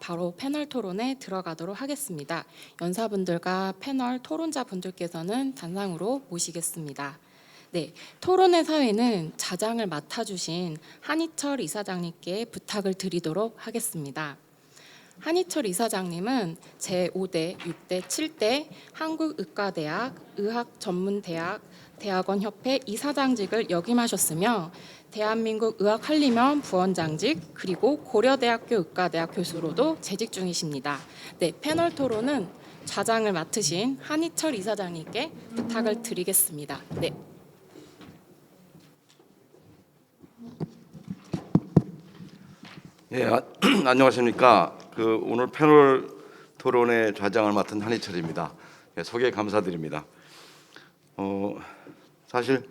바로 패널 토론에 들어가도록 하겠습니다. 연사분들과 패널 토론자분들께서는 단상으로 모시겠습니다. 네, 토론의 사회는 자장을 맡아주신 한희철 이사장님께 부탁을 드리도록 하겠습니다. 한희철 이사장님은 제5대, 6대, 7대 한국의과대학 의학전문대학 대학원협회 이사장직을 역임하셨으며 대한민국 의학한림원 부원장직 그리고 고려대학교 의과대학 교수로도 재직 중이십니다. 네, 패널 토론은 좌장을 맡으신 한희철 이사장님께 부탁을 드리겠습니다. 네. 예, 안녕하십니까. 오늘 패널 토론의 좌장을 맡은 한희철입니다. 예, 소개 감사드립니다. 사실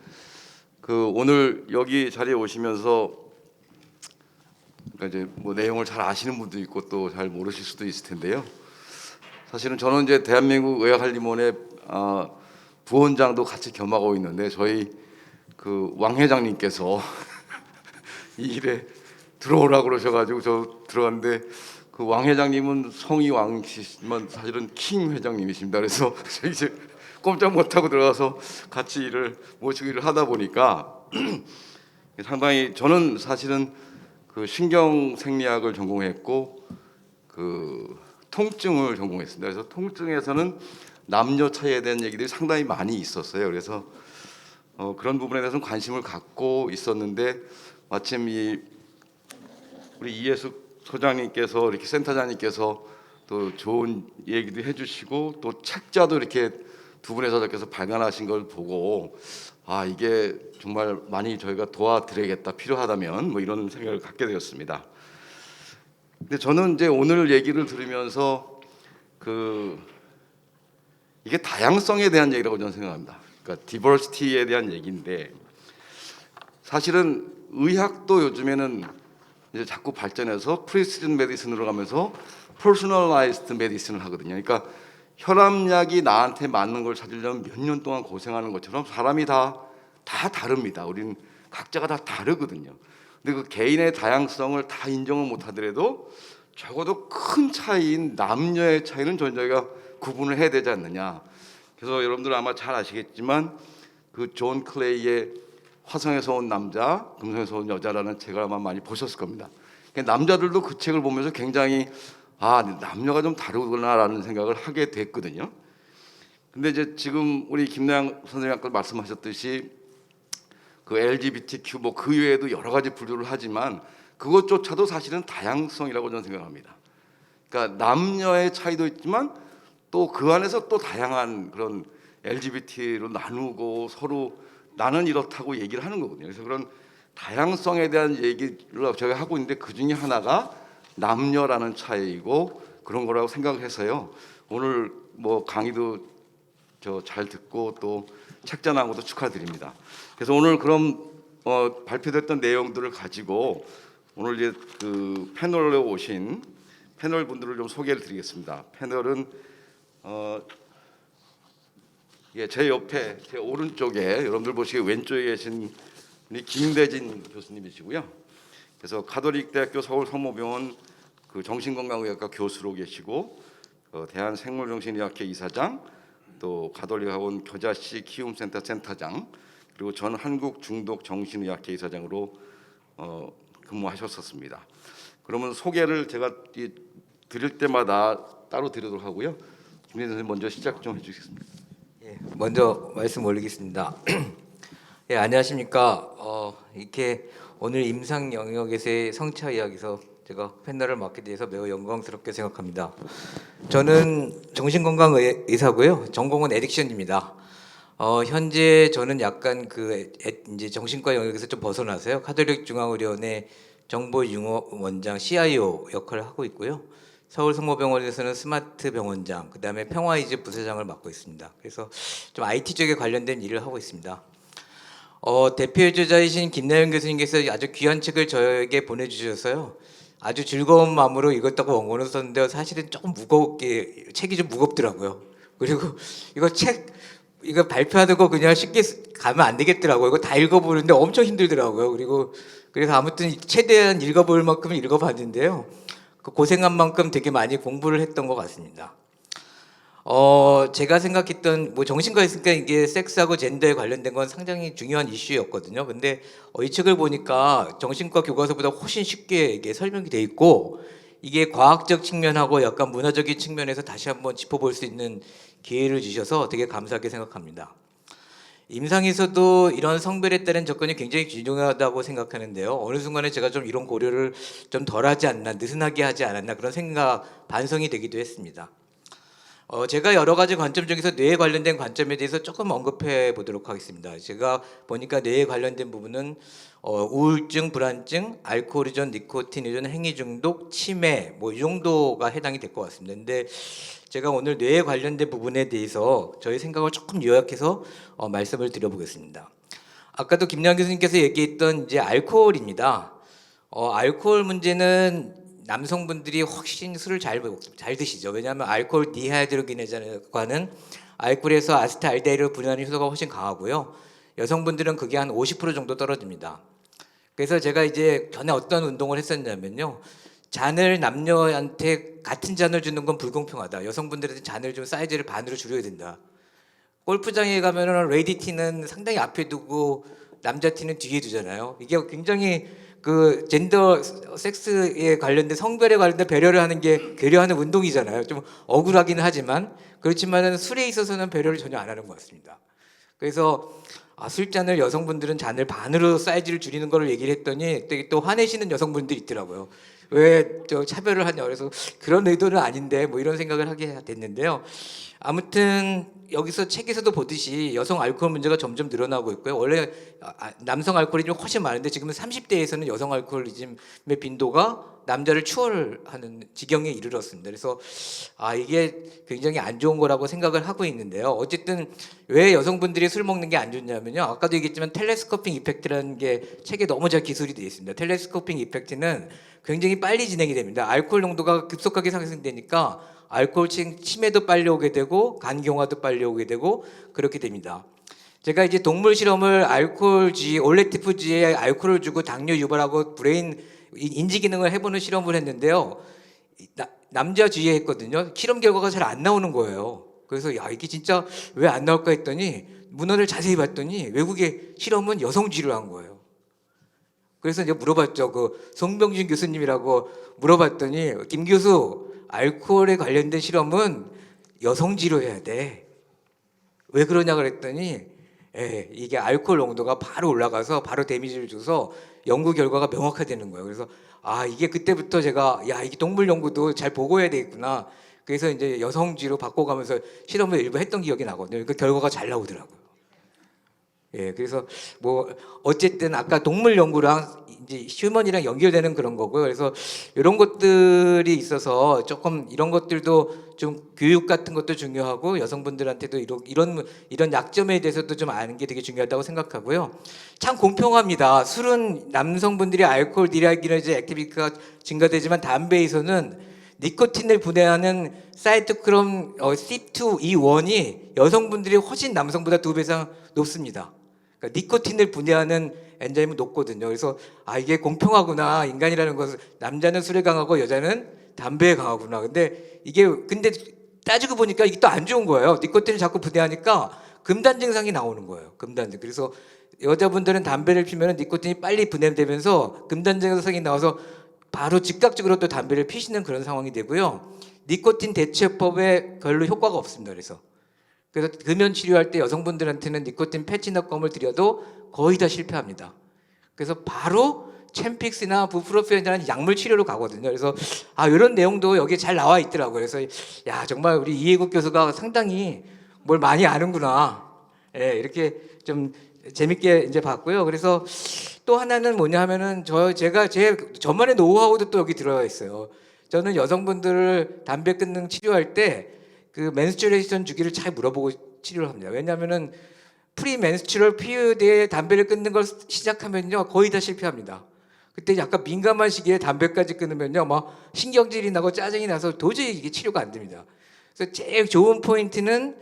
오늘 여기 자리에 오시면서 이제 뭐 내용을 잘 아시는 분도 있고 또 잘 모르실 수도 있을 텐데요. 사실은 저는 이제 대한민국 의학한림원의 부원장도 같이 겸하고 있는데 저희 왕 회장님께서 이 일에 들어오라고 그러셔가지고 저 들어갔는데 왕 회장님은 성이 왕이시지만 사실은 킹 회장님이십니다. 그래서 저 이제 꼼짝 못하고 들어가서 같이 모시고 일을 하다 보니까 상당히 저는 사실은 신경생리학을 전공했고 통증을 전공했습니다. 그래서 통증에서는 남녀 차이에 대한 얘기들이 상당히 많이 있었어요. 그래서 그런 부분에 대해서는 관심을 갖고 있었는데 마침 우리 이예숙 소장님께서 이렇게 센터장님께서 또 좋은 얘기도 해주시고 또 책자도 이렇게 두 분의 저자께서 발간하신 걸 보고 이게 정말 많이 저희가 도와드려야겠다, 필요하다면 뭐 이런 생각을 갖게 되었습니다. 근데 저는 이제 오늘 얘기를 들으면서 이게 다양성에 대한 얘기라고 저는 생각합니다. 그러니까 디버시티에 대한 얘기인데 사실은 의학도 요즘에는 이제 자꾸 발전해서 프리시전 메디슨으로 가면서 퍼스널라이즈드 메디슨을 하거든요. 그러니까 혈압약이 나한테 맞는 걸 찾으려면 몇 년 동안 고생하는 것처럼 사람이 다 다릅니다. 우리는 각자가 다 다르거든요. 근데 개인의 다양성을 다 인정을 못하더라도 적어도 큰 차이인 남녀의 차이는 저희가 구분을 해야 되지 않느냐. 그래서 여러분들 아마 잘 아시겠지만 존 클레이의 화성에서 온 남자, 금성에서 온 여자라는 책을 아마 많이 보셨을 겁니다. 남자들도 그 책을 보면서 굉장히 남녀가 좀 다르구나라는 생각을 하게 됐거든요. 근데 이제 지금 우리 김나영 선생님 아까 말씀하셨듯이 LGBTQ 그 외에도 여러 가지 분류를 하지만 그것조차도 사실은 다양성이라고 저는 생각합니다. 그러니까 남녀의 차이도 있지만 또 그 안에서 또 다양한 그런 LGBT로 나누고 서로 나는 이렇다고 얘기를 하는 거거든요. 그래서 그런 다양성에 대한 얘기를 저희가 하고 있는데 그 중에 하나가 남녀라는 차이이고 그런 거라고 생각을 해서요. 오늘 강의도 잘 듣고 또 책자 나온 것도 축하드립니다. 그래서 오늘 그럼 발표됐던 내용들을 가지고 오늘 이제 패널에 오신 패널 분들을 좀 소개를 드리겠습니다. 패널은 제 옆에 제 오른쪽에 여러분들 보시기에 왼쪽에 계신 우리 김대진 교수님이시고요. 그래서 가톨릭대학교 서울성모병원 정신건강의학과 교수로 계시고 대한생물정신의학회 이사장, 또 가톨릭학원 겨자씨 키움센터 센터장, 그리고 전 한국중독정신의학회 이사장으로 근무하셨었습니다. 그러면 소개를 제가 드릴 때마다 따로 드리도록 하고요. 김대진 선생님 먼저 시작 좀 해주시겠습니다. 먼저 말씀 올리겠습니다. 예, 안녕하십니까. 이렇게 오늘 임상 영역에서의 성차 이야기에서 제가 패널을 맡게 돼서 매우 영광스럽게 생각합니다. 저는 정신건강 의사고요. 전공은 에딕션입니다. 현재 저는 약간 이제 정신과 영역에서 좀 벗어나서요. 가톨릭 중앙의료원의 정보융합원장 CIO 역할을 하고 있고요. 서울성모병원에서는 스마트 병원장, 그다음에 평화이즈 부서장을 맡고 있습니다. 그래서 좀 IT 쪽에 관련된 일을 하고 있습니다. 대표주자이신 김나영 교수님께서 아주 귀한 책을 저에게 보내주셔서요. 아주 즐거운 마음으로 읽었다고 원고를 썼는데 사실은 조금 무겁게 책이 좀 무겁더라고요. 그리고 이거 발표하는 거 그냥 쉽게 가면 안 되겠더라고요. 이거 다 읽어보는데 엄청 힘들더라고요. 그래서 아무튼 최대한 읽어볼 만큼 읽어봤는데요. 그 고생한 만큼 되게 많이 공부를 했던 것 같습니다. 제가 생각했던 뭐 정신과 있으니까 이게 섹스하고 젠더에 관련된 건 상당히 중요한 이슈였거든요. 근데 이 책을 보니까 정신과 교과서보다 훨씬 쉽게 이게 설명이 돼 있고 이게 과학적 측면하고 약간 문화적인 측면에서 다시 한번 짚어볼 수 있는 기회를 주셔서 되게 감사하게 생각합니다. 임상에서도 이런 성별에 따른 접근이 굉장히 중요하다고 생각하는데요. 어느 순간에 제가 좀 이런 고려를 좀 덜하지 않나, 느슨하게 하지 않았나 그런 생각, 반성이 되기도 했습니다. 제가 여러 가지 관점 중에서 뇌에 관련된 관점에 대해서 조금 언급해 보도록 하겠습니다. 제가 보니까 뇌에 관련된 부분은 우울증, 불안증, 알코올 의존, 니코틴 의존, 행위 중독, 치매 뭐 이 정도가 해당이 될 것 같습니다. 근데 제가 오늘 뇌에 관련된 부분에 대해서 저희 생각을 조금 요약해서 말씀을 드려보겠습니다. 아까도 김양 교수님께서 얘기했던 이제 알코올입니다. 알코올 문제는 남성분들이 훨씬 술을 잘 드시죠. 왜냐하면 알코올 디하이드로기네이즈과는 알코올에서 아세트알데히드를 분해하는 효소가 훨씬 강하고요. 여성분들은 그게 한 50% 정도 떨어집니다. 그래서 제가 이제 전에 어떤 운동을 했었냐면요. 잔을 남녀한테 같은 잔을 주는 건 불공평하다. 여성분들한테 잔을 좀 사이즈를 반으로 줄여야 된다. 골프장에 가면은 레이디 티는 상당히 앞에 두고 남자 티는 뒤에 두잖아요. 이게 굉장히 그 젠더 섹스에 관련된 성별에 관련된 배려를 하는 게 배려하는 운동이잖아요. 좀 억울하기는 하지만 그렇지만은 술에 있어서는 배려를 전혀 안 하는 것 같습니다. 그래서 술잔을 여성분들은 잔을 반으로 사이즈를 줄이는 걸 얘기를 했더니 되게 또 화내시는 여성분들이 있더라고요. 왜 저 차별을 하냐. 그래서 그런 의도는 아닌데 뭐 이런 생각을 하게 됐는데요. 아무튼 여기서 책에서도 보듯이 여성 알코올 문제가 점점 늘어나고 있고요. 원래 남성 알코올이즘 훨씬 많은데 지금은 30대에서는 여성 알코올이즘의 빈도가 남자를 추월하는 지경에 이르렀습니다. 그래서 이게 굉장히 안 좋은 거라고 생각을 하고 있는데요. 어쨌든 왜 여성분들이 술 먹는 게 안 좋냐면요. 아까도 얘기했지만 텔레스코핑 이펙트라는 게 책에 너무 잘 기술이 되어 있습니다. 텔레스코핑 이펙트는 굉장히 빨리 진행이 됩니다. 알코올 농도가 급속하게 상승되니까 알코올 치매도 빨리 오게 되고 간경화도 빨리 오게 되고 그렇게 됩니다. 제가 이제 동물 실험을 알코올주의, 올레티프주의에 알코올을 주고 당뇨 유발하고 브레인 인지 기능을 해보는 실험을 했는데요. 남자주의에 했거든요. 실험 결과가 잘 안 나오는 거예요. 그래서 이게 진짜 왜 안 나올까 했더니 문헌을 자세히 봤더니 외국의 실험은 여성주의로 한 거예요. 그래서 이제 물어봤죠. 그 송병준 교수님이라고 물어봤더니 김 교수 알코올에 관련된 실험은 여성지로 해야 돼. 왜 그러냐 그랬더니 이게 알코올 농도가 바로 올라가서 바로 데미지를 줘서 연구 결과가 명확화되는 거예요. 그래서 이게 그때부터 제가 이게 동물 연구도 잘 보고 해야 되겠구나. 그래서 이제 여성지로 바꿔가면서 실험을 일부 했던 기억이 나거든요. 그 결과가 잘 나오더라고요. 그래서 뭐 어쨌든 아까 동물 연구랑 이제 휴먼이랑 연결되는 그런 거고요. 그래서 이런 것들이 있어서 조금 이런 것들도 좀 교육 같은 것도 중요하고 여성분들한테도 이런 약점에 대해서도 좀 아는 게 되게 중요하다고 생각하고요. 참 공평합니다. 술은 남성분들이 알코올 디하이드로기네이즈 액티비티가 증가되지만 담배에서는 니코틴을 분해하는 사이토크롬 C2E1이 여성분들이 훨씬 남성보다 2배 이상 높습니다. 그러니까 니코틴을 분해하는 엔자임은 높거든요. 그래서 이게 공평하구나. 인간이라는 것은 남자는 술에 강하고 여자는 담배에 강하구나. 근데 따지고 보니까 이게 또 안 좋은 거예요. 니코틴을 자꾸 분해하니까 금단 증상이 나오는 거예요. 금단. 그래서 여자분들은 담배를 피면 니코틴이 빨리 분해되면서 금단 증상이 나와서 바로 즉각적으로 또 담배를 피시는 그런 상황이 되고요. 니코틴 대체법에 별로 효과가 없습니다. 그래서 금연 치료할 때 여성분들한테는 니코틴 패치나 껌을 드려도 거의 다 실패합니다. 그래서 바로 챔픽스나 부프로피온이라는 약물 치료로 가거든요. 그래서 이런 내용도 여기에 잘 나와 있더라고요. 그래서 정말 우리 이해국 교수가 상당히 뭘 많이 아는구나. 이렇게 좀 재밌게 이제 봤고요. 그래서 또 하나는 뭐냐 하면은 저만의 노하우도 또 여기 들어가 있어요. 저는 여성분들을 담배 끊는 치료할 때 그 맨스츄레이션 주기를 잘 물어보고 치료를 합니다. 왜냐하면은 프리맨스츄럴 피리어드에 담배를 끊는 걸 시작하면요 거의 다 실패합니다. 그때 약간 민감한 시기에 담배까지 끊으면요 막 신경질이 나고 짜증이 나서 도저히 이게 치료가 안 됩니다. 그래서 제일 좋은 포인트는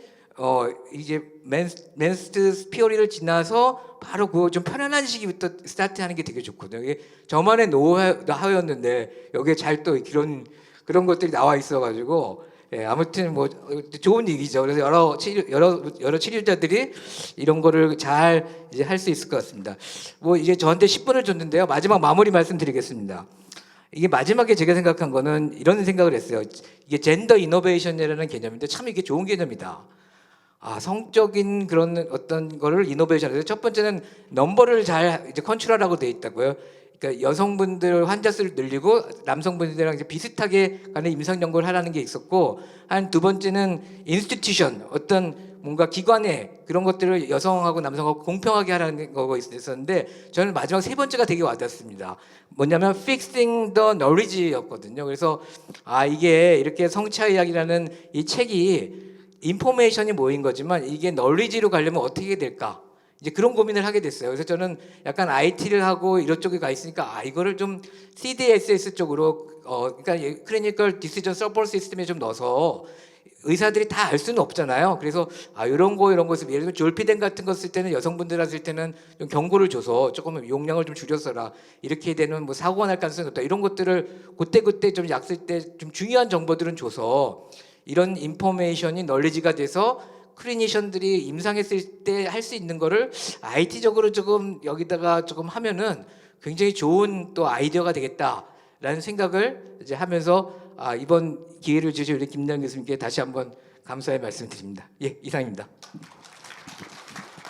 이제 맨스트 피어리를 지나서 바로 그 좀 편안한 시기부터 스타트하는 게 되게 좋거든요. 이게 저만의 노하우였는데 여기에 잘 또 그런 것들이 나와 있어가지고 예, 아무튼 뭐 좋은 얘기죠. 그래서 여러 치료자들이 이런 거를 잘 이제 할 수 있을 것 같습니다. 뭐 이제 저한테 10분을 줬는데요. 마지막 마무리 말씀드리겠습니다. 이게 마지막에 제가 생각한 거는 이런 생각을 했어요. 이게 젠더 이노베이션이라는 개념인데 참 이게 좋은 개념이다. 성적인 그런 어떤 거를 이노베이션에서 첫 번째는 넘버를 잘 이제 컨트롤하고 돼 있다고요. 그러니까 여성분들 환자 수를 늘리고 남성분들이랑 이제 비슷하게 가는 임상 연구를 하라는 게 있었고, 한 두 번째는 인스티튜션 어떤 뭔가 기관에 그런 것들을 여성하고 남성하고 공평하게 하라는 거가 있었는데, 저는 마지막 세 번째가 되게 와닿습니다. 뭐냐면 fixing the knowledge였거든요. 그래서 이게 이렇게 성차의학이라는 이 책이 인포메이션이 모인 거지만 이게 널리지로 가려면 어떻게 될까? 이제 그런 고민을 하게 됐어요. 그래서 저는 약간 IT를 하고 이런 쪽에 가 있으니까 이거를 좀 CDSS 쪽으로 그러니까 클리니컬 디시전 서포트 시스템에 좀 넣어서 의사들이 다 알 수는 없잖아요. 그래서 이런 것을 예를 들면 졸피뎀 같은 거 쓸 때는 여성분들 쓸 때는 좀 경고를 줘서 조금 용량을 좀 줄여서라, 이렇게 되는 뭐 사고가 날 가능성이 높다, 이런 것들을 그때 좀 약 쓸 때 좀 중요한 정보들은 줘서 이런 인포메이션이 널리지가 돼서 클리니션들이 임상했을 때 할 수 있는 거를 IT적으로 조금 여기다가 조금 하면은 굉장히 좋은 또 아이디어가 되겠다라는 생각을 이제 하면서 이번 기회를 주신 우리 김대현 교수님께 다시 한번 감사의 말씀드립니다. 예, 이상입니다.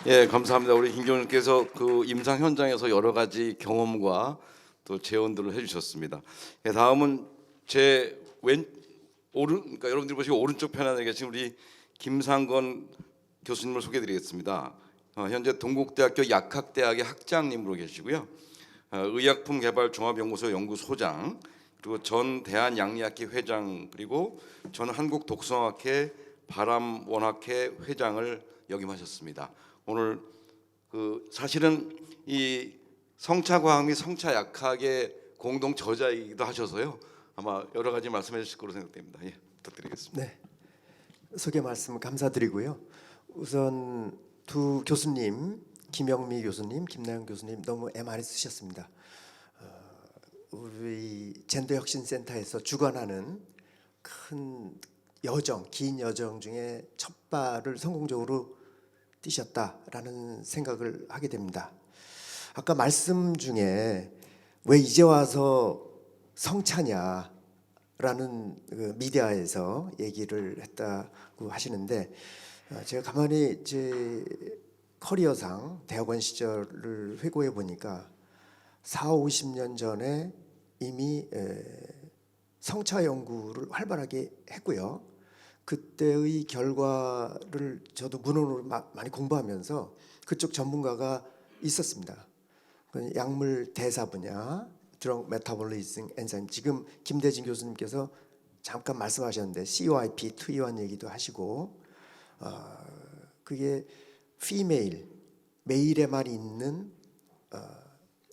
예, 감사합니다. 우리 김 교수님께서 그 임상 현장에서 여러 가지 경험과 또 재원들을 해주셨습니다. 예, 다음은 제 그러니까 여러분들이 보시고 오른쪽 편안에 계신 우리 김상건 교수님을 소개드리겠습니다. 현재 동국대학교 약학대학의 학장님으로 계시고요. 의약품 개발 종합연구소 연구소장, 그리고 전 대한양리학회 회장, 그리고 전 한국독성학회 바람원학회 회장을 역임하셨습니다. 오늘 사실은 이 성차과학 및 성차약학의 공동 저자이기도 하셔서요. 아마 여러 가지 말씀해 주실 거로 생각됩니다. 예, 부탁드리겠습니다. 네, 소개 말씀 감사드리고요. 우선 두 교수님, 김영미 교수님, 김나영 교수님 너무 애 많이 쓰셨습니다. 우리 젠더혁신센터에서 주관하는 큰 긴 여정 중에 첫 발을 성공적으로 뛰셨다라는 생각을 하게 됩니다. 아까 말씀 중에 왜 이제 와서 성차냐라는 그 미디어에서 얘기를 했다고 하시는데, 제가 가만히 제 커리어상 대학원 시절을 회고해 보니까 40-50년 전에 이미 성차 연구를 활발하게 했고요. 그때의 결과를 저도 문헌으로 많이 공부하면서 그쪽 전문가가 있었습니다. 약물 대사 분야, 드러그 메타볼리즘 엔자임, 지금 김대진 교수님께서 잠깐 말씀하셨는데 COIP 투여한 얘기도 하시고, 그게 피메일, 메일에만 있는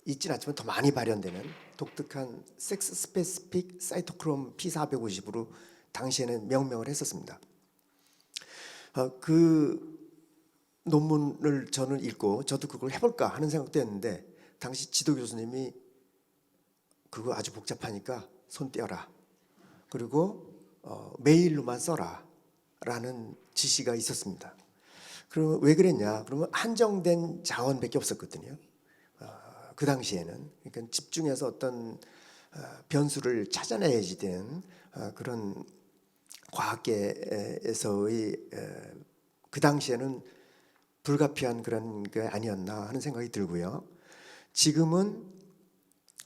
있진 않지만 더 많이 발현되는 독특한 섹스 스페시픽 사이토크롬 P450으로 당시에는 명명을 했었습니다. 그 논문을 저는 읽고 저도 그걸 해볼까 하는 생각도 했는데, 당시 지도 교수님이 그거 아주 복잡하니까 손 떼어라, 그리고 메일로만 써라 라는 지시가 있었습니다. 그러면 왜 그랬냐? 그러면 한정된 자원밖에 없었거든요. 그 당시에는. 그러니까 집중해서 어떤 변수를 찾아내야지 되는 그런 과학계에서의 그 당시에는 불가피한 그런 게 아니었나 하는 생각이 들고요. 지금은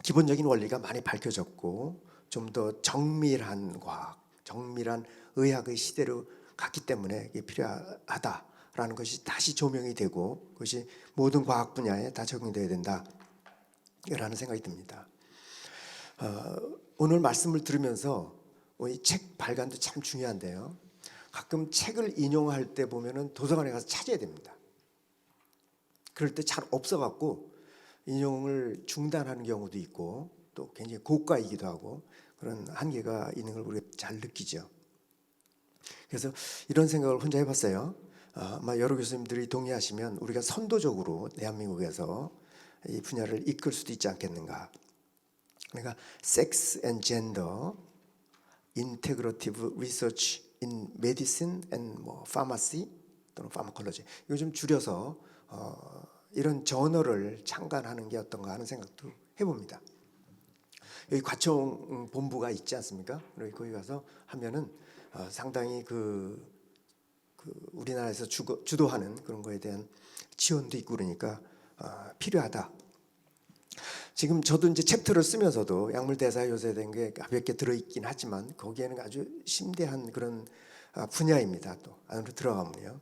기본적인 원리가 많이 밝혀졌고 좀 더 정밀한 과학, 정밀한 의학의 시대로 갔기 때문에 이게 필요하다라는 것이 다시 조명이 되고, 그것이 모든 과학 분야에 다 적용되어야 된다라는 생각이 듭니다. 오늘 말씀을 들으면서 이 책 발간도 참 중요한데요. 가끔 책을 인용할 때 보면은 도서관에 가서 찾아야 됩니다. 그럴 때 잘 없어갖고 인용을 중단하는 경우도 있고, 또 굉장히 고가이기도 하고 그런 한계가 있는 걸 우리가 잘 느끼죠. 그래서 이런 생각을 혼자 해봤어요. 아마 여러 교수님들이 동의하시면 우리가 선도적으로 대한민국에서 이 분야를 이끌 수도 있지 않겠는가. 그러니까 Sex and Gender Integrative Research in Medicine and 뭐 Pharmacy 또는 Pharmacology 이거 좀 줄여서 이런 저널을 창간하는 게 어떤가 하는 생각도 해봅니다. 여기 과청 본부가 있지 않습니까? 거기 가서 하면은 상당히 그 우리나라에서 주도하는 그런 거에 대한 지원도 있고 그러니까 필요하다. 지금 저도 이제 챕터를 쓰면서도 약물 대사 요새된 게 가볍게 들어있긴 하지만 거기에는 아주 심대한 그런 분야입니다. 또 안으로 들어가면요,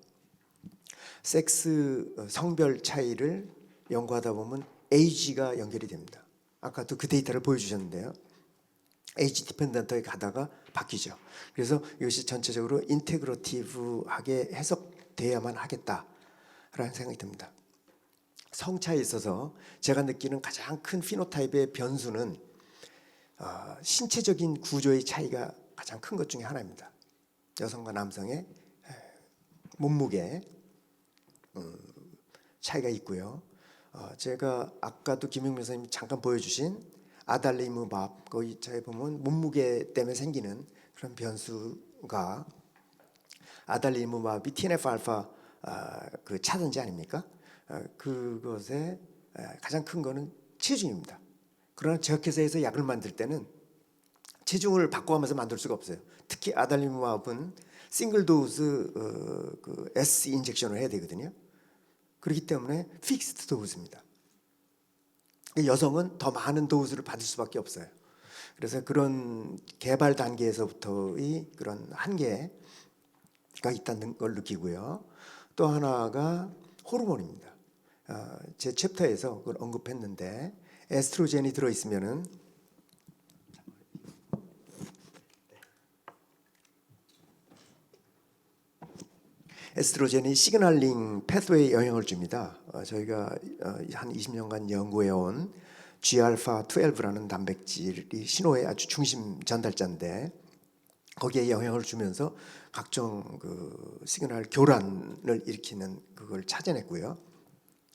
섹스 성별 차이를 연구하다 보면 에이지가 연결이 됩니다. 아까도 그 데이터를 보여주셨는데요. 에이지 디펜던트에 가다가 바뀌죠. 그래서 이것이 전체적으로 인테그러티브하게 해석돼야만 하겠다라는 생각이 듭니다. 성차에 있어서 제가 느끼는 가장 큰 피노타입의 변수는 신체적인 구조의 차이가 가장 큰 것 중에 하나입니다. 여성과 남성의 몸무게 차이가 있고요. 제가 아까도 김용민 선생님이 잠깐 보여주신 아달리무밥 거기 차에 보면 몸무게 때문에 생기는 그런 변수가 아달리무밥이 TNF 알파 그 차단제 아닙니까? 그것의 가장 큰 거는 체중입니다. 그러나 제약회사에서 약을 만들 때는 체중을 바꿔가면서 만들 수가 없어요. 특히 아달리무밥은 싱글 도즈 그 S 인젝션을 해야 되거든요. 그렇기 때문에 픽스드 도즈입니다. 여성은 더 많은 도즈를 받을 수밖에 없어요. 그래서 그런 개발 단계에서부터의 그런 한계가 있다는 걸 느끼고요. 또 하나가 호르몬입니다. 제 챕터에서 그걸 언급했는데 에스트로겐이 들어있으면은 에스트로겐이 시그널링 패스웨이에 영향을 줍니다. 저희가 한 20년간 연구해온 Gα12라는 단백질이 신호의 아주 중심 전달자인데 거기에 영향을 주면서 각종 그 시그널 교란을 일으키는 그걸 찾아냈고요.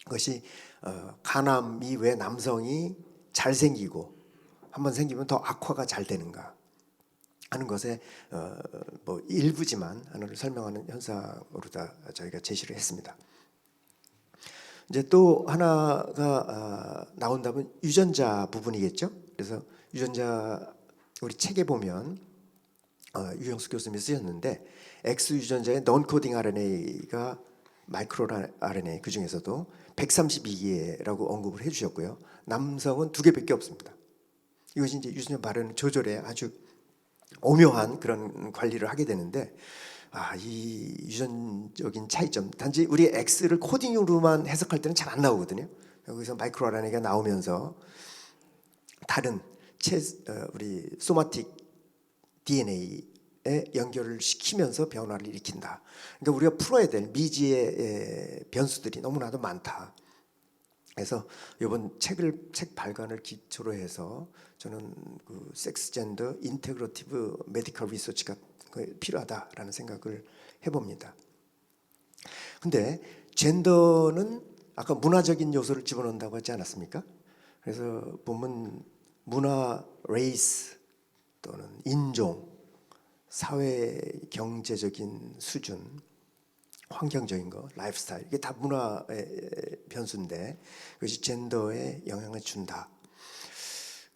그것이 간암이 왜 남성이 잘생기고 한번 생기면 더 악화가 잘 되는가 하는 것에 뭐 일부지만 하나를 설명하는 현상으로 다 저희가 제시를 했습니다. 이제 또 하나가 나온다면 유전자 부분이겠죠. 그래서 유전자 우리 책에 보면 유영수 교수님이 쓰셨는데 X 유전자의 non-coding RNA가 마이크로 RNA 그 중에서도 132개라고 언급을 해주셨고요. 남성은 2개밖에 없습니다. 이것이 이제 유전자 발현 조절에 아주 오묘한 그런 관리를 하게 되는데 이 유전적인 차이점 단지 우리 X를 코딩으로만 해석할 때는 잘 안 나오거든요. 여기서 마이크로 RNA가 나오면서 다른 우리 소마틱 DNA에 연결을 시키면서 변화를 일으킨다. 그러니까 우리가 풀어야 될 미지의 변수들이 너무나도 많다. 그래서 이번 책 발간을 기초로 해서 저는 그 섹스 젠더 인테그러티브 메디컬 리서치가 필요하다라는 생각을 해봅니다. 근데 젠더는 아까 문화적인 요소를 집어넣는다고 하지 않았습니까? 그래서 보면 문화, 레이스 또는 인종, 사회 경제적인 수준, 환경적인 거, 라이프 스타일 이게 다 문화의 변수인데 그것이 젠더에 영향을 준다.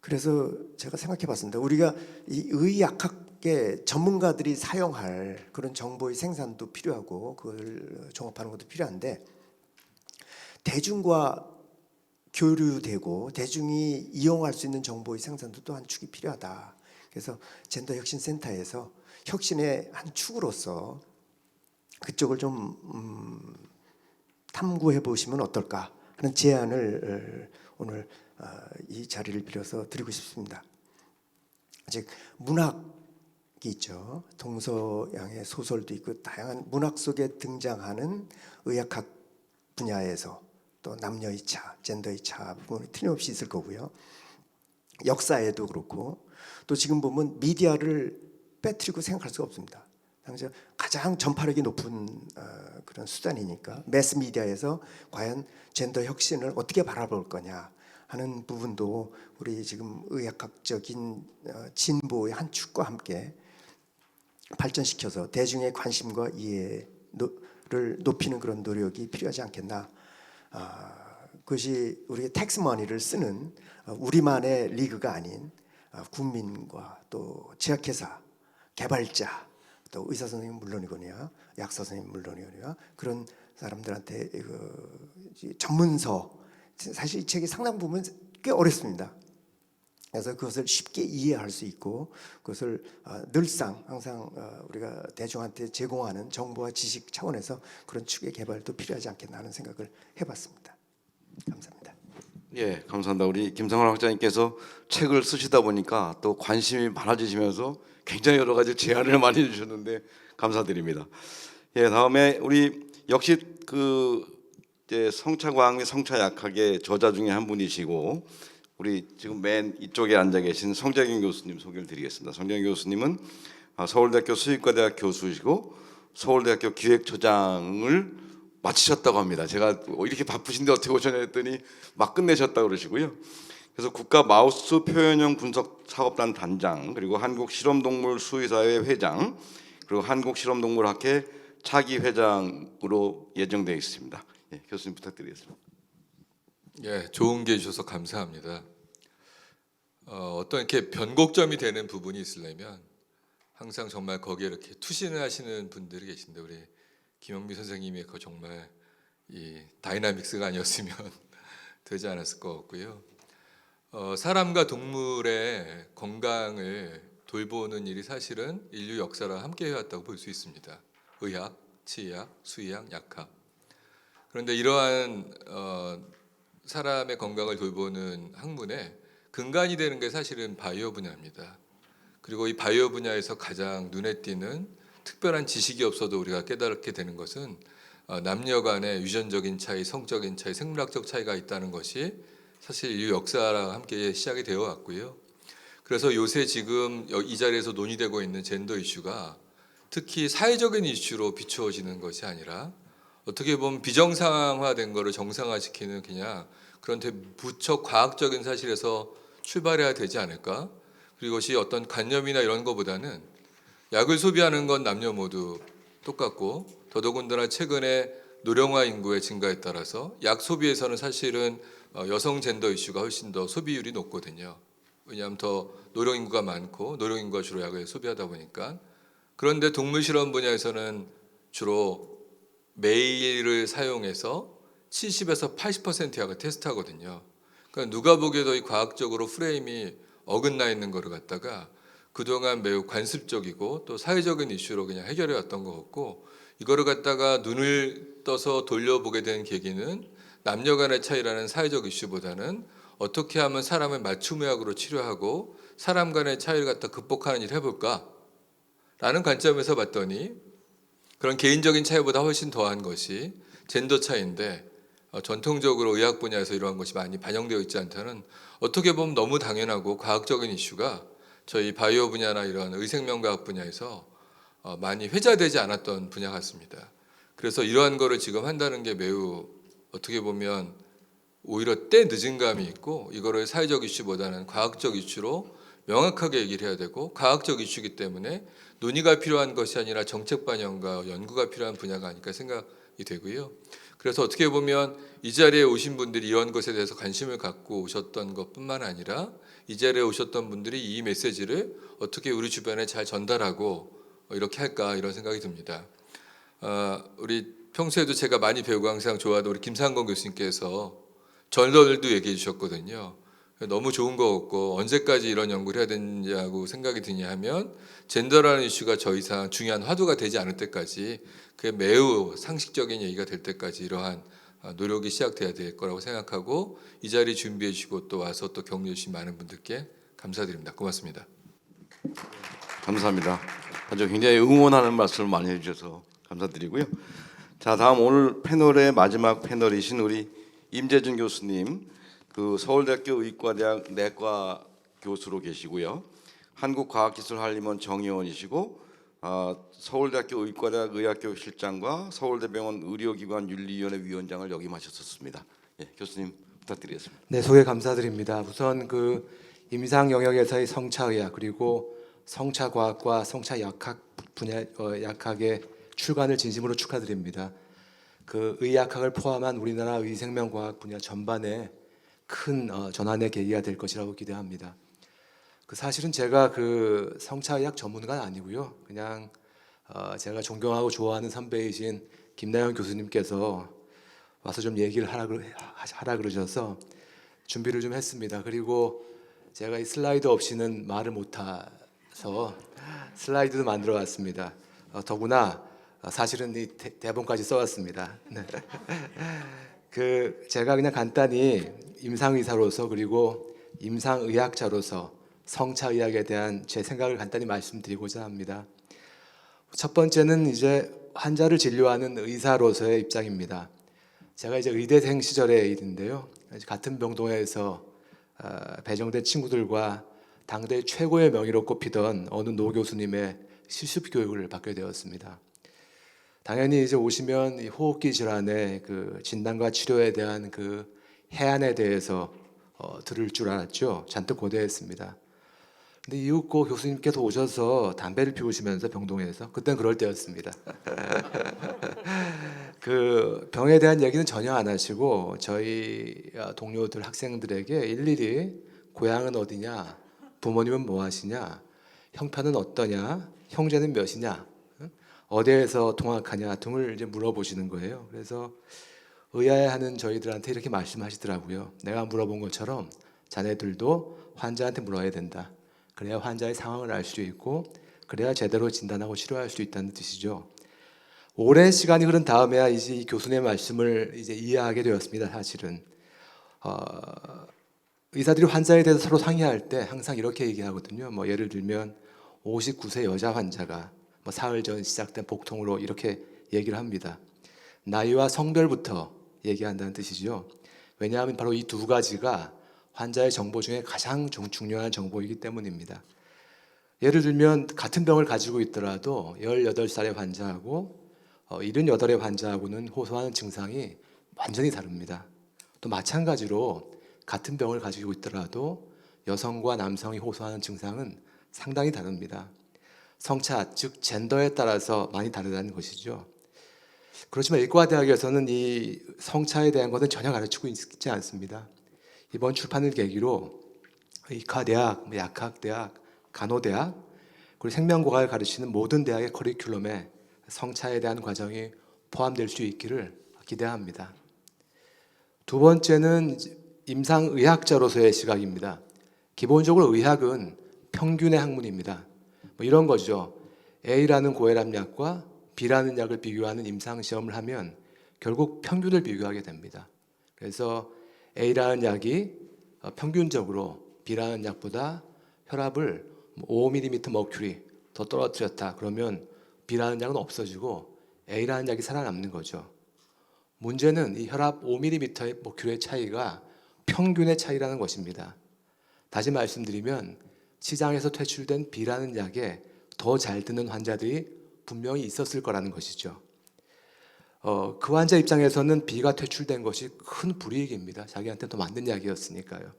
그래서 제가 생각해 봤습니다. 우리가 이 의학학계 전문가들이 사용할 그런 정보의 생산도 필요하고 그걸 종합하는 것도 필요한데 대중과 교류되고 대중이 이용할 수 있는 정보의 생산도 또 한 축이 필요하다. 그래서 젠더 혁신 센터에서 혁신의 한 축으로서 그쪽을 좀 탐구해 보시면 어떨까 하는 제안을 오늘 이 자리를 빌어서 드리고 싶습니다. 즉 문학이 있죠. 동서양의 소설도 있고 다양한 문학 속에 등장하는 의학학 분야에서 또 남녀의 차, 젠더의 차 부분이 틀림없이 있을 거고요. 역사에도 그렇고 또 지금 보면 미디어를 빼뜨리고 생각할 수가 없습니다. 당장 가장 가장 전파력이 높은 그런 수단이니까 매스 미디어에서 과연 젠더 혁신을 어떻게 바라볼 거냐 하는 부분도 우리 지금 의학학적인 진보의 한 축과 함께 발전시켜서 대중의 관심과 이해를 높이는 그런 노력이 필요하지 않겠나. 그것이 우리가 텍스머니를 쓰는 우리만의 리그가 아닌 국민과 또 제약회사, 개발자, 또 의사 선생님 물론이거니와 약사 선생님 물론이거니와 그런 사람들한테 전문서, 사실 이 책이 상당 부분 꽤 어렵습니다. 그래서 그것을 쉽게 이해할 수 있고 그것을 늘상 항상 우리가 대중한테 제공하는 정보와 지식 차원에서 그런 축의 개발도 필요하지 않겠나 하는 생각을 해봤습니다. 감사합니다. 예, 감사합니다. 우리 김상환 학장님께서 책을 쓰시다 보니까 또 관심이 많아지시면서 굉장히 여러 가지 제안을 많이 해주셨는데 감사드립니다. 예, 다음에 우리 역시 이제 성차과학 및 성차약학의 저자 중에 한 분이시고 우리 지금 맨 이쪽에 앉아 계신 성재경 교수님 소개를 드리겠습니다. 성재경 교수님은 서울대학교 수의과대학 교수이시고 서울대학교 기획처장을 마치셨다고 합니다. 제가 이렇게 바쁘신데 어떻게 오셨냐 했더니 막 끝내셨다고 그러시고요. 그래서 국가 마우스 표현형 분석 사업단 단장, 그리고 한국 실험동물 수의사회 회장, 그리고 한국 실험동물학회 차기 회장으로 예정되어 있습니다. 예, 교수님 부탁드리겠습니다. 예, 좋은 기회 주셔서 감사합니다. 어떤 이렇게 변곡점이 되는 부분이 있으려면 항상 정말 거기에 이렇게 투신을 하시는 분들이 계신데 우리 김영미 선생님의 그 정말 이 다이나믹스가 아니었으면 되지 않았을 것 같고요. 사람과 동물의 건강을 돌보는 일이 사실은 인류 역사랑 함께 해왔다고 볼 수 있습니다. 의학, 치의학, 수의학, 약학. 그런데 이러한 사람의 건강을 돌보는 학문에 근간이 되는 게 사실은 바이오 분야입니다. 그리고 이 바이오 분야에서 가장 눈에 띄는 특별한 지식이 없어도 우리가 깨닫게 되는 것은 남녀 간의 유전적인 차이, 성적인 차이, 생물학적 차이가 있다는 것이 사실 인류 역사랑 함께 시작이 되어 왔고요. 그래서 요새 지금 이 자리에서 논의되고 있는 젠더 이슈가 특히 사회적인 이슈로 비추어지는 것이 아니라 어떻게 보면 비정상화된 거를 정상화시키는 그냥 그런 무척 과학적인 사실에서 출발해야 되지 않을까? 그리고 이것이 어떤 관념이나 이런 것보다는 약을 소비하는 건 남녀 모두 똑같고 더더군다나 최근에 노령화 인구의 증가에 따라서 약 소비에서는 사실은 여성 젠더 이슈가 훨씬 더 소비율이 높거든요. 왜냐하면 더 노령 인구가 많고 노령 인구가 주로 약을 소비하다 보니까. 그런데 동물 실험 분야에서는 주로 매일을 사용해서 70에서 80% 약을 테스트하거든요. 그러니까 누가 보기에도 이 과학적으로 프레임이 어긋나 있는 거를 갖다가 그동안 매우 관습적이고 또 사회적인 이슈로 그냥 해결해 왔던 것 같고 이거를 갖다가 눈을 떠서 돌려보게 된 계기는 남녀 간의 차이라는 사회적 이슈보다는 어떻게 하면 사람을 맞춤의학으로 치료하고 사람 간의 차이를 갖다 극복하는 일을 해볼까? 라는 관점에서 봤더니 그런 개인적인 차이보다 훨씬 더한 것이 젠더 차이인데 전통적으로 의학 분야에서 이러한 것이 많이 반영되어 있지 않다는 어떻게 보면 너무 당연하고 과학적인 이슈가 저희 바이오 분야나 이런 의생명과학 분야에서 많이 회자되지 않았던 분야 같습니다. 그래서 이러한 거를 지금 한다는 게 매우 어떻게 보면 오히려 때 늦은 감이 있고 이거를 사회적 이슈보다는 과학적 이슈로 명확하게 얘기를 해야 되고 과학적 이슈이기 때문에 논의가 필요한 것이 아니라 정책 반영과 연구가 필요한 분야가 아닐까 생각이 되고요. 그래서 어떻게 보면 이 자리에 오신 분들이 이런 것에 대해서 관심을 갖고 오셨던 것뿐만 아니라 이 자리에 오셨던 분들이 이 메시지를 어떻게 우리 주변에 잘 전달하고 이렇게 할까 이런 생각이 듭니다. 우리 평소에도 제가 많이 배우고 항상 좋아하던 우리 김상건 교수님께서 저널도 얘기해 주셨거든요. 너무 좋은 것 같고 언제까지 이런 연구를 해야 되냐고 생각이 드냐 하면 젠더라는 이슈가 더 이상 중요한 화두가 되지 않을 때까지 그게 매우 상식적인 얘기가 될 때까지 이러한 노력이 시작돼야 될 거라고 생각하고 이 자리 준비해 주시고 또 와서 또 격려해 주신 많은 분들께 감사드립니다. 고맙습니다. 감사합니다. 아주 굉장히 응원하는 말씀을 많이 해주셔서 감사드리고요. 자, 다음 오늘 패널의 마지막 패널이신 우리 임재준 교수님, 그 서울대학교 의과대학 내과 교수로 계시고요. 한국과학기술한림원 정의원이시고 서울대학교 의과대학 의학교실장과 서울대병원 의료기관 윤리위원회 위원장을 역임하셨었습니다. 예, 교수님 부탁드리겠습니다. 네, 소개 감사드립니다. 우선 그 임상 영역에서의 성차의학 그리고 성차과학과 성차약학 분야 약학의 출간을 진심으로 축하드립니다. 그 의학학을 포함한 우리나라 의생명과학 분야 전반에 큰 전환의 계기가 될 것이라고 기대합니다. 그 사실은 제가 그 성차의학 전문가는 아니고요. 그냥 제가 존경하고 좋아하는 선배이신 김나영 교수님께서 와서 좀 얘기를 하라 그러셔서 준비를 좀 했습니다. 그리고 제가 이 슬라이드 없이는 말을 못해서 슬라이드도 만들어 왔습니다. 더구나 사실은 이 대본까지 써왔습니다. 네. 그 제가 그냥 간단히 임상의사로서 그리고 임상의학자로서 성차의학에 대한 제 생각을 간단히 말씀드리고자 합니다. 첫 번째는 이제 환자를 진료하는 의사로서의 입장입니다. 제가 이제 의대생 시절의 일인데요. 같은 병동에서 배정된 친구들과 당대 최고의 명의로 꼽히던 어느 노 교수님의 실습 교육을 받게 되었습니다. 당연히 이제 오시면 이 호흡기 질환의 그 진단과 치료에 대한 그 해안에 대해서 들을 줄 알았죠. 잔뜩 고대했습니다. 근데 이윽고 교수님께서 오셔서 담배를 피우시면서 병동에서 그때는 그럴 때였습니다. 그 병에 대한 얘기는 전혀 안 하시고 저희 동료들 학생들에게 일일이 고향은 어디냐, 부모님은 뭐 하시냐, 형편은 어떠냐, 형제는 몇이냐, 어디에서 통학하냐 등을 이제 물어보시는 거예요. 그래서 의아해하는 저희들한테 이렇게 말씀하시더라고요. 내가 물어본 것처럼 자네들도 환자한테 물어야 된다. 그래야 환자의 상황을 알 수 있고 그래야 제대로 진단하고 치료할 수 있다는 뜻이죠. 오랜 시간이 흐른 다음에야 이제 이 교수님의 말씀을 이제 이해하게 되었습니다. 사실은 의사들이 환자에 대해서 서로 상의할 때 항상 이렇게 얘기하거든요. 뭐 예를 들면 59세 여자 환자가 뭐 사흘 전 시작된 복통으로 이렇게 얘기를 합니다. 나이와 성별부터 얘기한다는 뜻이죠. 왜냐하면 바로 이 두 가지가 환자의 정보 중에 가장 중요한 정보이기 때문입니다. 예를 들면 같은 병을 가지고 있더라도 18살의 환자하고 78의 환자하고는 호소하는 증상이 완전히 다릅니다. 또 마찬가지로 같은 병을 가지고 있더라도 여성과 남성이 호소하는 증상은 상당히 다릅니다. 성차, 즉 젠더에 따라서 많이 다르다는 것이죠. 그렇지만 의과대학에서는 이 성차에 대한 것은 전혀 가르치고 있지 않습니다. 이번 출판을 계기로 의과대학, 약학대학, 간호대학, 그리고 생명과학을 가르치는 모든 대학의 커리큘럼에 성차에 대한 과정이 포함될 수 있기를 기대합니다. 두 번째는 임상의학자로서의 시각입니다. 기본적으로 의학은 평균의 학문입니다. 뭐 이런 거죠. A라는 고혈압 약과 B라는 약을 비교하는 임상시험을 하면 결국 평균을 비교하게 됩니다. 그래서 A라는 약이 평균적으로 B라는 약보다 혈압을 5mm 머큐리 더 떨어뜨렸다. 그러면 B라는 약은 없어지고 A라는 약이 살아남는 거죠. 문제는 이 혈압 5mm의 머큐리의 차이가 평균의 차이라는 것입니다. 다시 말씀드리면 시장에서 퇴출된 B라는 약에 더 잘 드는 환자들이 분명히 있었을 거라는 것이죠. 그 환자 입장에서는 B가 퇴출된 것이 큰 불이익입니다. 자기한테 더 맞는 약이었으니까요.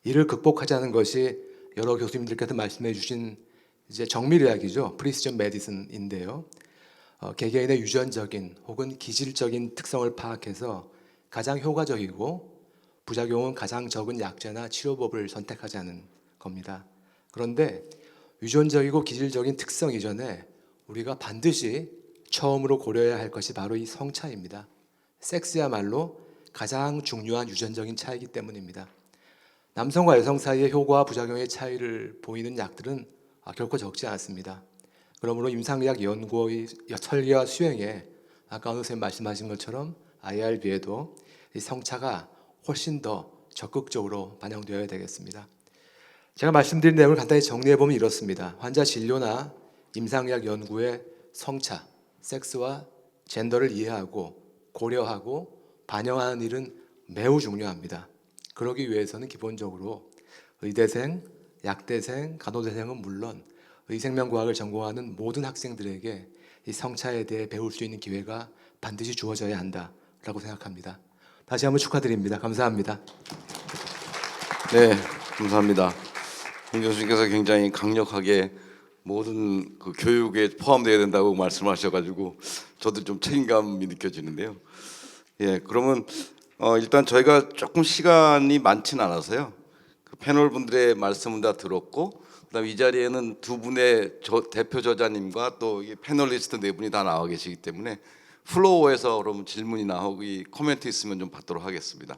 이를 극복하자는 것이 여러 교수님들께서 말씀해 주신 이제 정밀의학이죠. 프리시전 메디슨인데요. 개개인의 유전적인 혹은 기질적인 특성을 파악해서 가장 효과적이고 부작용은 가장 적은 약제나 치료법을 선택하자는 겁니다. 그런데 유전적이고 기질적인 특성 이전에 우리가 반드시 처음으로 고려해야 할 것이 바로 이 성차입니다. 섹스야말로 가장 중요한 유전적인 차이기 때문입니다. 남성과 여성 사이의 효과와 부작용의 차이를 보이는 약들은 결코 적지 않습니다. 그러므로 임상의학 연구의 설계와 수행에 아까 어느 선생님 말씀하신 것처럼 IRB에도 이 성차가 훨씬 더 적극적으로 반영되어야 되겠습니다. 제가 말씀드린 내용을 간단히 정리해보면 이렇습니다. 환자 진료나 임상의학 연구의 성차, 섹스와 젠더를 이해하고 고려하고 반영하는 일은 매우 중요합니다. 그러기 위해서는 기본적으로 의대생, 약대생, 간호대생은 물론 의생명과학을 전공하는 모든 학생들에게 이 성차에 대해 배울 수 있는 기회가 반드시 주어져야 한다라고 생각합니다. 다시 한번 축하드립니다. 감사합니다. 네, 감사합니다. 홍 교수님께서 굉장히 강력하게 모든 그 교육에 포함되어야 된다고 말씀하셔가지고 저도 좀 책임감이 느껴지는데요. 예, 그러면 일단 저희가 조금 시간이 많지는 않아서요. 그 패널 분들의 말씀은 다 들었고, 그다음 이 자리에는 두 분의 대표 저자님과 또 이 패널리스트 네 분이 다 나와 계시기 때문에 플로어에서 그럼 질문이나 혹은 코멘트 있으면 좀 받도록 하겠습니다.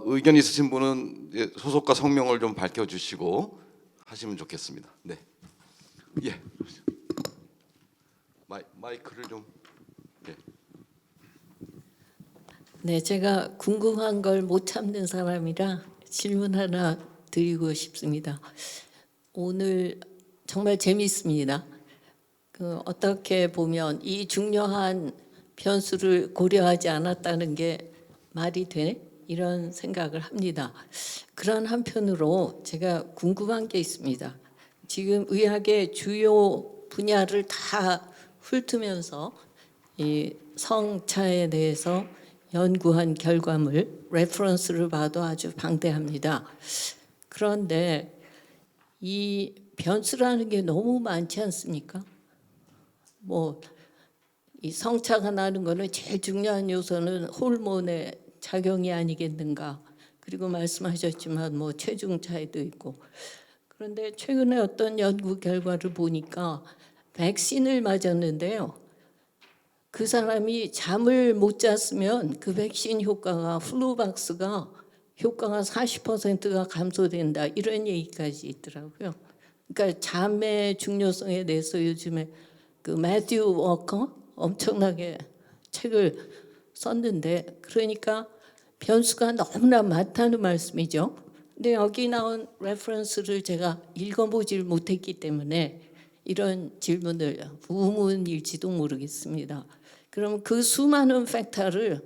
의견 있으신 분은 소속과 성명을 좀 밝혀주시고 하시면 좋겠습니다. 네, 예, 마이크를 좀. 예. 네, 제가 궁금한 걸 못 참는 사람이라 질문 하나 드리고 싶습니다. 오늘 정말 재미있습니다. 어떻게 보면 이 중요한 변수를 고려하지 않았다는 게 말이 돼? 이런 생각을 합니다. 그런 한편으로 제가 궁금한 게 있습니다. 지금 의학의 주요 분야를 다 훑으면서 이 성차에 대해서 연구한 결과물, 레퍼런스를 봐도 아주 방대합니다. 그런데 이 변수라는 게 너무 많지 않습니까? 이 성차가 나는 거는 제일 중요한 요소는 호르몬의 작용이 아니겠는가. 그리고 말씀하셨지만 체중 차이도 있고. 그런데 최근에 어떤 연구 결과를 보니까 백신을 맞았는데요. 그 사람이 잠을 못 잤으면 그 백신 효과가 플루박스가 효과가 40%가 감소된다 이런 얘기까지 있더라고요. 그러니까 잠의 중요성에 대해서 요즘에 그 매튜 워커 엄청나게 책을 썼는데 그러니까 변수가 너무나 많다는 말씀이죠. 근데 여기 나온 레퍼런스를 제가 읽어보질 못했기 때문에 이런 질문을 우문일지도 모르겠습니다. 그럼 그 수많은 팩터를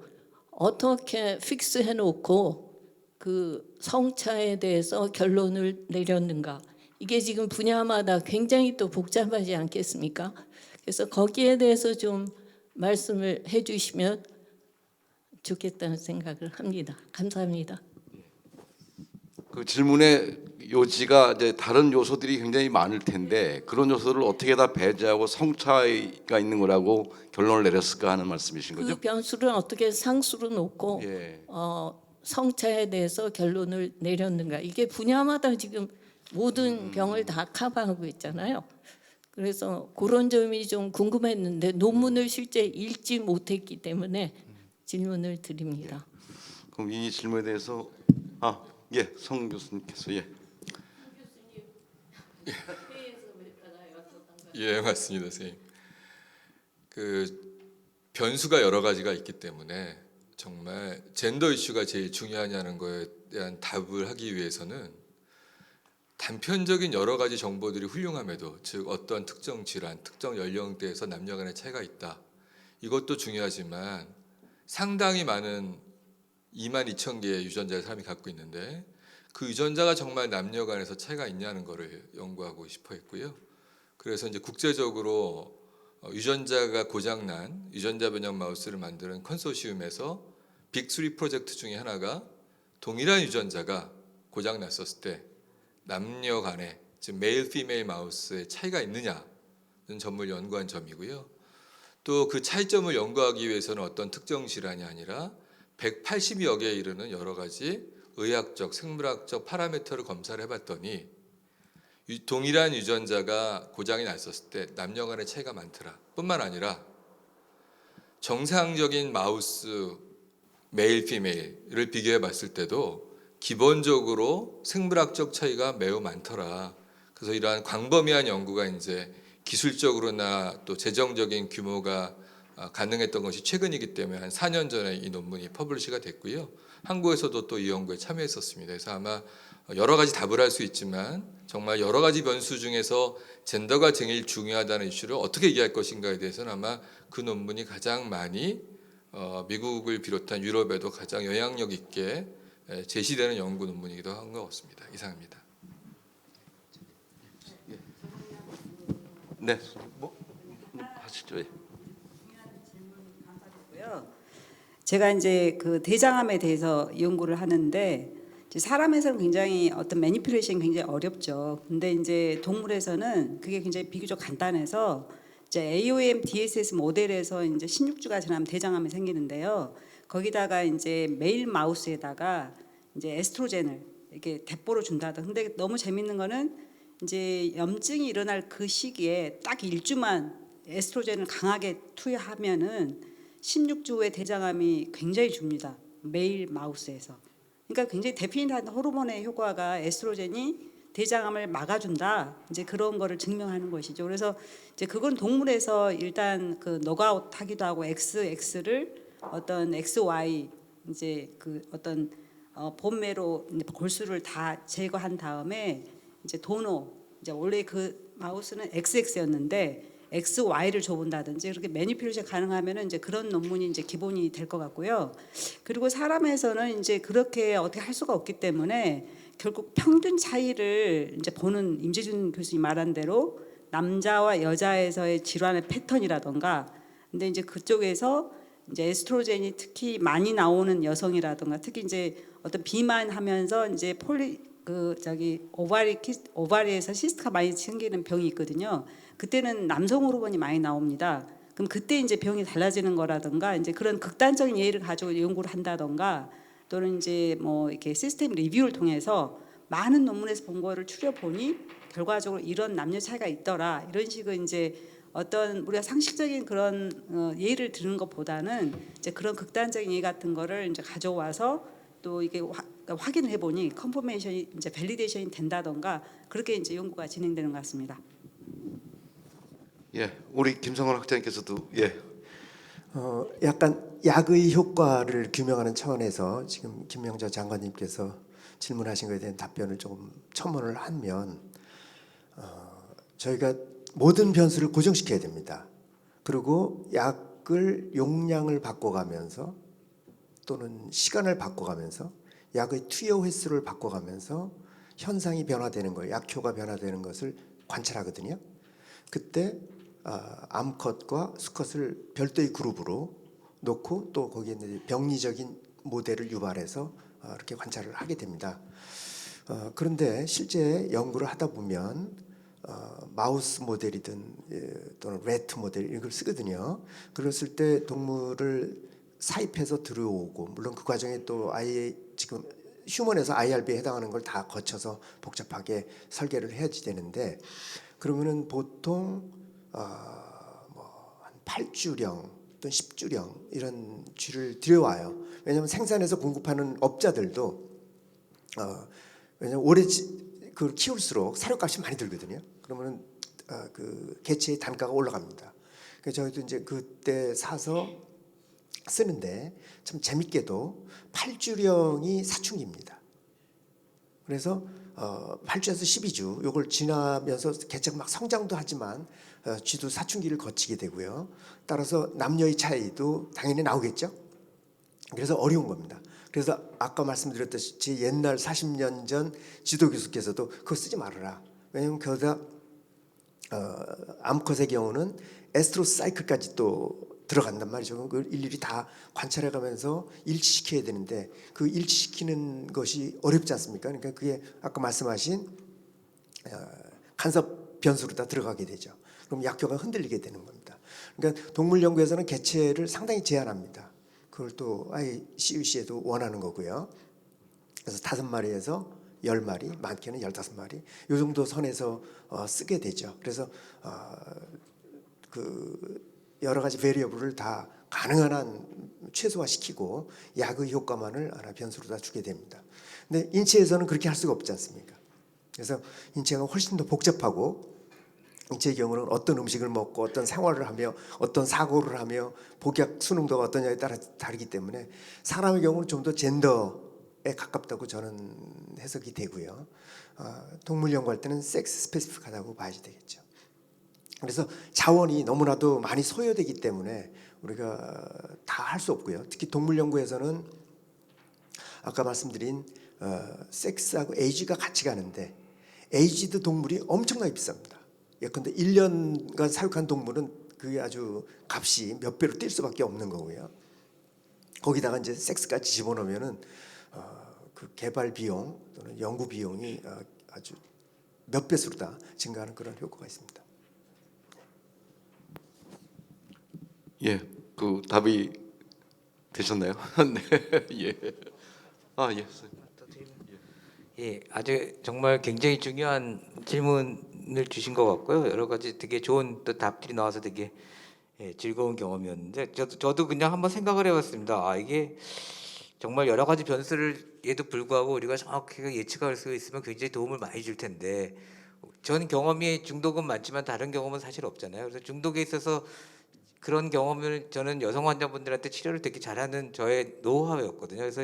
어떻게 픽스해 놓고 그 성차에 대해서 결론을 내렸는가? 이게 지금 분야마다 굉장히 또 복잡하지 않겠습니까? 그래서 거기에 대해서 좀 말씀을 해주시면 좋겠다는 생각을 합니다. 감사합니다. 그 질문의 요지가 이제 다른 요소들이 굉장히 많을 텐데 그런 요소를 어떻게 다 배제하고 성차이가 있는 거라고 결론을 내렸을까 하는 말씀이신 거죠? 그 변수를 어떻게 상수로 놓고 예. 성차에 대해서 결론을 내렸는가? 이게 분야마다 지금 모든 병을 다 커버하고 있잖아요. 그래서 그런 점이 좀 궁금했는데 논문을 실제 읽지 못했기 때문에 질문을 드립니다. 그럼 이 질문에 대해서 예, 성 교수님께서 예. 예, 맞습니다, 선생님. 그 변수가 여러 가지가 있기 때문에 정말 젠더 이슈가 제일 중요하냐는 거에 대한 답을 하기 위해서는 단편적인 여러 가지 정보들이 훌륭함에도 즉 어떤 특정 질환, 특정 연령대에서 남녀 간의 차이가 있다. 이것도 중요하지만 상당히 많은 22,000개의 유전자를 사람이 갖고 있는데 그 유전자가 정말 남녀 간에서 차이가 있냐는 것을 연구하고 싶어 했고요. 그래서 이제 국제적으로 유전자가 고장난 유전자 변형 마우스를 만드는 컨소시움에서 빅3 프로젝트 중에 하나가 동일한 유전자가 고장 났었을 때 남녀 간에 즉 메일 피메일 마우스의 차이가 있느냐는 점을 연구한 점이고요. 또 그 차이점을 연구하기 위해서는 어떤 특정 질환이 아니라 180여 개에 이르는 여러 가지 의학적, 생물학적 파라미터를 검사를 해봤더니 동일한 유전자가 고장이 났었을 때 남녀 간의 차이가 많더라. 뿐만 아니라 정상적인 마우스 메일 피메일을 비교해 봤을 때도 기본적으로 생물학적 차이가 매우 많더라. 그래서 이러한 광범위한 연구가 이제 기술적으로나 또 재정적인 규모가 가능했던 것이 최근이기 때문에 한 4년 전에 이 논문이 퍼블리시가 됐고요. 한국에서도 또 이 연구에 참여했었습니다. 그래서 아마 여러 가지 답을 할 수 있지만 정말 여러 가지 변수 중에서 젠더가 제일 중요하다는 이슈를 어떻게 얘기할 것인가에 대해서는 아마 그 논문이 가장 많이 미국을 비롯한 유럽에도 가장 영향력 있게 제시되는 연구 논문이기도 한 것 같습니다. 이상입니다. 네, 하시죠. 예. 제가 이제 그 대장암에 대해서 연구를 하는데 이제 사람에서는 굉장히 어떤 매니플레이션이 굉장히 어렵죠. 근데 이제 동물에서는 그게 굉장히 비교적 간단해서 이제 AOM DSS 모델에서 이제 16주가 지나면 대장암이 생기는데요. 거기다가 이제 메일 마우스에다가 이제 에스트로겐을 이렇게 대포로 준다든. 근데 너무 재밌는 거는 이제 염증이 일어날 그 시기에 딱 1주만 에스트로겐을 강하게 투여하면은 16주 후에 대장암이 굉장히 줍니다. 메일 마우스에서. 그러니까 굉장히 데피니트한 호르몬의 효과가 에스트로겐이 대장암을 막아준다. 이제 그런 거를 증명하는 것이죠. 그래서 이제 그건 동물에서 일단 그 노그아웃 하기도 하고 XX를 어떤 XY 이제 그 어떤 본매로 골수를 다 제거한 다음에 이제 도노 이제 원래 그 마우스는 XX였는데 XY를 줘본다든지 그렇게 매니플레이션 가능하면은 이제 그런 논문이 이제 기본이 될 것 같고요. 그리고 사람에서는 이제 그렇게 어떻게 할 수가 없기 때문에 결국 평균 차이를 이제 보는 임재준 교수님 말한 대로 남자와 여자에서의 질환의 패턴이라던가 근데 이제 그쪽에서 이제 에스트로겐이 특히 많이 나오는 여성이라던가 특히 이제 어떤 비만하면서 이제 오바리에서 시스트가 많이 생기는 병이 있거든요. 그때는 남성 호르몬이 많이 나옵니다. 그럼 그때 이제 병이 달라지는 거라든가 이제 그런 극단적인 예를 가지고 연구를 한다던가 또는 이제 뭐 이렇게 시스템 리뷰를 통해서 많은 논문에서 본 거를 추려 보니 결과적으로 이런 남녀 차이가 있더라 이런 식의 이제 어떤 우리가 상식적인 그런 예를 드는 것보다는 이제 그런 극단적인 예 같은 거를 이제 가져와서 또 이게 확인을 해보니 컨포메이션이 이제 밸리데이션이 된다던가 그렇게 이제 연구가 진행되는 것 같습니다. 예, 우리 김성원 학장님께서도 예. 약간 약의 효과를 규명하는 차원에서 지금 김명자 장관님께서 질문하신 것에 대한 답변을 조금 첨언을 하면 저희가 모든 변수를 고정시켜야 됩니다. 그리고 약을 용량을 바꿔가면서 또는 시간을 바꿔가면서 약의 투여 횟수를 바꿔가면서 현상이 변화되는 거예요. 약효가 변화되는 것을 관찰하거든요. 그때 암컷과 수컷을 별도의 그룹으로 놓고 또 거기에 이제 병리적인 모델을 유발해서 이렇게 관찰을 하게 됩니다. 그런데 실제 연구를 하다 보면 마우스 모델이든 또는 래트 모델 이걸 쓰거든요. 그랬을 때 동물을 사입해서 들어오고 물론 그 과정에 또 지금 휴먼에서 IRB에 해당하는 걸 다 거쳐서 복잡하게 설계를 해야지 되는데 그러면은 보통 한 8주령 또는 10주령 이런 쥐를 들여와요. 왜냐하면 생산해서 공급하는 업자들도 왜냐하면 오래 그걸 키울수록 사료값이 많이 들거든요. 그러면은 그 개체의 단가가 올라갑니다. 그래서 저희도 이제 그때 사서 쓰는데 참 재밌게도 8주령이 사춘기입니다. 그래서 8주에서 12주 요걸 지나면서 개체가 막 성장도 하지만 쥐도 사춘기를 거치게 되고요. 따라서 남녀의 차이도 당연히 나오겠죠. 그래서 어려운 겁니다. 그래서 아까 말씀드렸듯이 옛날 40년 전 지도 교수께서도 그거 쓰지 말아라. 왜냐하면 거기다 암컷의 경우는 에스트로스 사이클까지 또 들어간단 말이죠. 그걸 일일이 다 관찰해가면서 일치시켜야 되는데 그 일치시키는 것이 어렵지 않습니까? 그러니까 그게 아까 말씀하신 간섭 변수로 다 들어가게 되죠. 그럼 약효가 흔들리게 되는 겁니다. 그러니까 동물 연구에서는 개체를 상당히 제한합니다. 그걸 또 ICUC에도 원하는 거고요. 그래서 5마리에서 10마리, 많게는 15마리 이 정도 선에서 쓰게 되죠. 그래서 그 여러 가지 베리어블을 다 가능한 한 최소화시키고 약의 효과만을 하나 변수로 다 주게 됩니다. 근데 인체에서는 그렇게 할 수가 없지 않습니까? 그래서 인체가 훨씬 더 복잡하고 인체의 경우는 어떤 음식을 먹고 어떤 생활을 하며 어떤 사고를 하며 복약 수능도가 어떠냐에 따라 다르기 때문에 사람의 경우는 좀 더 젠더에 가깝다고 저는 해석이 되고요. 동물 연구할 때는 섹스 스페시픽하다고 봐야지 되겠죠. 그래서 자원이 너무나도 많이 소요되기 때문에 우리가 다 할 수 없고요. 특히 동물 연구에서는 아까 말씀드린 섹스하고 에이지가 같이 가는데 에이지드 동물이 엄청나게 비쌉니다. 예컨대 1년간 사육한 동물은 그게 아주 값이 몇 배로 뛸 수밖에 없는 거고요. 거기다가 이제 섹스까지 집어넣으면은 그 개발 비용 또는 연구 비용이 아주 몇 배수로 다 증가하는 그런 효과가 있습니다. 예, 그 답이 되셨나요? 네, 예. 예, 선생님. 예, 아주 정말 굉장히 중요한 질문을 주신 것 같고요. 여러 가지 되게 좋은 또 답들이 나와서 되게 즐거운 경험이었는데 저도 그냥 한번 생각을 해봤습니다. 이게 정말 여러 가지 변수를에도 불구하고 우리가 정확하게 예측할 수 있으면 굉장히 도움을 많이 줄 텐데 저는 경험이 중독은 많지만 다른 경험은 사실 없잖아요. 그래서 중독에 있어서 그런 경험을 저는 여성 환자분들한테 치료를 되게 잘하는 저의 노하우였거든요. 그래서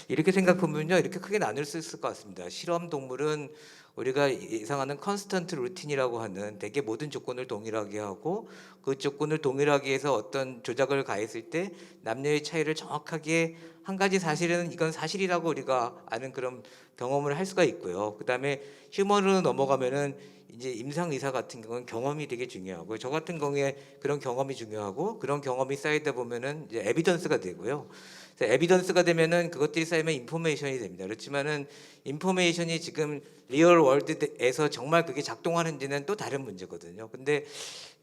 이렇게 생각하면요, 이렇게 크게 나눌 수 있을 것 같습니다. 실험 동물은 우리가 예상하는 컨스턴트 루틴이라고 하는 되게 모든 조건을 동일하게 하고 그 조건을 동일하게 해서 어떤 조작을 가했을 때 남녀의 차이를 정확하게 한 가지 사실은 이건 사실이라고 우리가 아는 그런 경험을 할 수가 있고요. 그다음에 휴머로 넘어가면은 이제 임상 의사 같은 경우는 경험이 되게 중요하고 저 같은 경우에 그런 경험이 중요하고 그런 경험이 쌓이다 보면은 이제 에비던스가 되고요. 그래서 에비던스가 되면은 그것들이 쌓이면 인포메이션이 됩니다. 그렇지만은 인포메이션이 지금 리얼 월드에서 정말 그게 작동하는지는 또 다른 문제거든요. 근데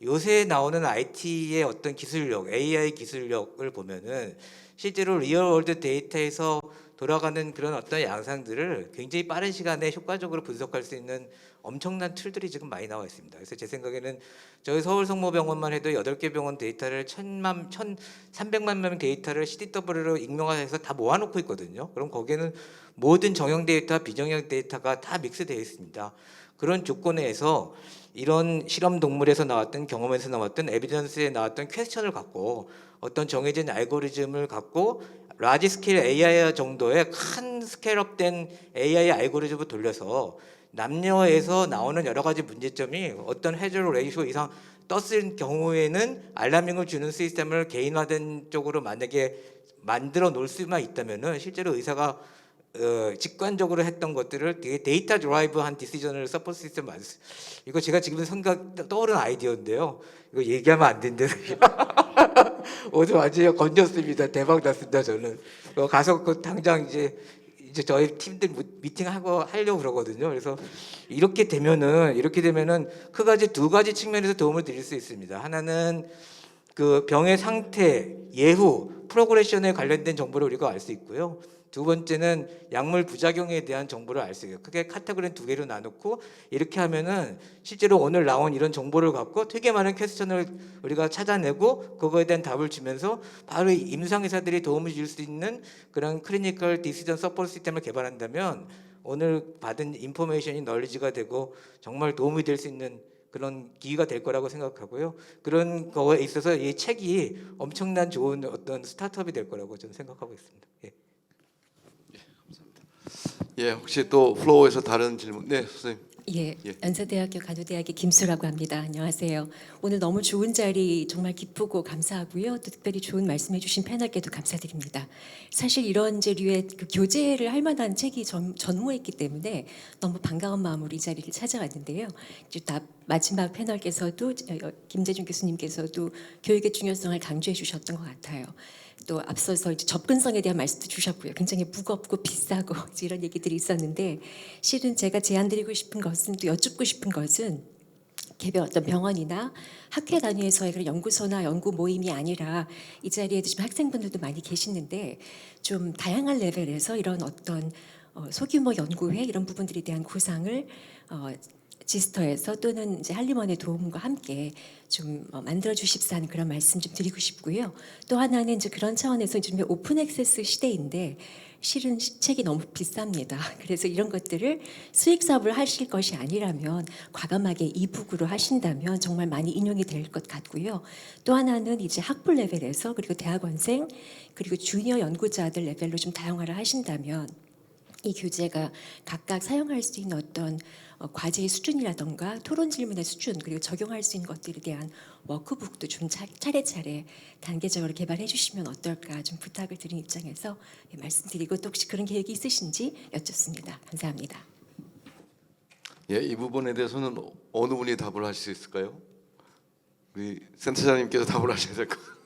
요새 나오는 IT의 어떤 기술력, AI 기술력을 보면은 실제로 리얼 월드 데이터에서 돌아가는 그런 어떤 양상들을 굉장히 빠른 시간에 효과적으로 분석할 수 있는 엄청난 툴들이 지금 많이 나와 있습니다. 그래서 제 생각에는 저희 서울성모병원만 해도 8개 병원 데이터를 1,300만 명 데이터를 CDW로 익명화해서 다 모아놓고 있거든요. 그럼 거기에는 모든 정형 데이터, 비정형 데이터가 다 믹스되어 있습니다. 그런 조건에서 이런 실험 동물에서 나왔던 경험에서 나왔던 에비던스에 나왔던 퀘스천을 갖고 어떤 정해진 알고리즘을 갖고 라지 스케일 AI 정도의 큰 스케일업된 AI 알고리즘을 돌려서 남녀에서 나오는 여러 가지 문제점이 어떤 해저 레이쇼 이상 떴을 경우에는 알라밍을 주는 시스템을 개인화된 쪽으로 만약에 만들어 놓을 수만 있다면은 실제로 의사가 직관적으로 했던 것들을 되게 데이터 드라이브한 디시전을 서포트 시스템 이거 제가 지금 떠오른 아이디어인데요. 이거 얘기하면 안 된대요. 오늘 완전히 건졌습니다. 대박 났습니다. 저는 가서 그 당장 이제 저희 팀들 미팅하고 하려고 그러거든요. 그래서 이렇게 되면은 크가지 두 가지 측면에서 도움을 드릴 수 있습니다. 하나는 그 병의 상태, 예후, 프로그레션에 관련된 정보를 우리가 알 수 있고요. 두 번째는 약물 부작용에 대한 정보를 알 수 있어요. 크게 카테고리 두 개로 나누고 이렇게 하면은 실제로 오늘 나온 이런 정보를 갖고 되게 많은 퀘스천을 우리가 찾아내고 그거에 대한 답을 주면서 바로 임상 의사들이 도움을 줄 수 있는 그런 클리니컬 디시전 서포트 시스템을 개발한다면 오늘 받은 인포메이션이 널리지가 되고 정말 도움이 될 수 있는 그런 기회가 될 거라고 생각하고요. 그런 거에 있어서 이 책이 엄청난 좋은 어떤 스타트업이 될 거라고 저는 생각하고 있습니다. 예. 예, 혹시 또 플로어에서 다른 질문? 네, 선생님. 예, 예. 연세대학교 간호대학의 김수라고 합니다. 안녕하세요. 오늘 너무 좋은 자리 정말 기쁘고 감사하고요. 또 특별히 좋은 말씀해주신 패널께도 감사드립니다. 사실 이런 류의 그 교재를 할 만한 책이 전무했기 때문에 너무 반가운 마음으로 이 자리를 찾아왔는데요. 이제 다 마지막 패널께서도 김재준 교수님께서도 교육의 중요성을 강조해 주셨던 것 같아요. 또 앞서서 이제 접근성에 대한 말씀도 주셨고요. 굉장히 무겁고 비싸고 이런 얘기들이 있었는데 실은 제가 제안드리고 싶은 것은 또 여쭙고 싶은 것은 개별 어떤 병원이나 학회 단위에서의 그런 연구소나 연구 모임이 아니라 이 자리에도 지금 학생분들도 많이 계시는데 좀 다양한 레벨에서 이런 어떤 소규모 연구회 이런 부분들에 대한 구상을 지스터에서 또는 이제 할리먼의 도움과 함께 좀 만들어 주십사는 그런 말씀 좀 드리고 싶고요. 또 하나는 이제 그런 차원에서 요즘에 오픈 액세스 시대인데 실은 책이 너무 비쌉니다. 그래서 이런 것들을 수익 사업을 하실 것이 아니라면 과감하게 이북으로 하신다면 정말 많이 인용이 될 것 같고요. 또 하나는 이제 학부 레벨에서 그리고 대학원생 그리고 주니어 연구자들 레벨로 좀 다양화를 하신다면 이 교재가 각각 사용할 수 있는 어떤 과제의 수준이라던가 토론 질문의 수준 그리고 적용할 수 있는 것들에 대한 워크북도 좀 차례차례 단계적으로 개발해 주시면 어떨까 좀 부탁을 드린 입장에서 말씀드리고 또 혹시 그런 계획이 있으신지 여쭙습니다. 감사합니다. 예, 이 부분에 대해서는 어느 분이 답을 하실 수 있을까요? 우리 센터장님께서 답을 하셔야 될 것 같아요.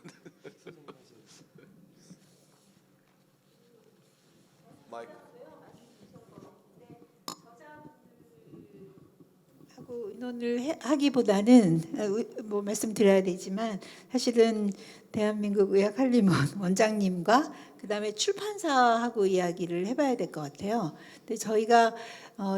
하고 의논을 하기보다는 뭐 말씀드려야 되지만 사실은 대한민국 의학한림원 원장님과 그다음에 출판사하고 이야기를 해봐야 될 것 같아요. 근데 저희가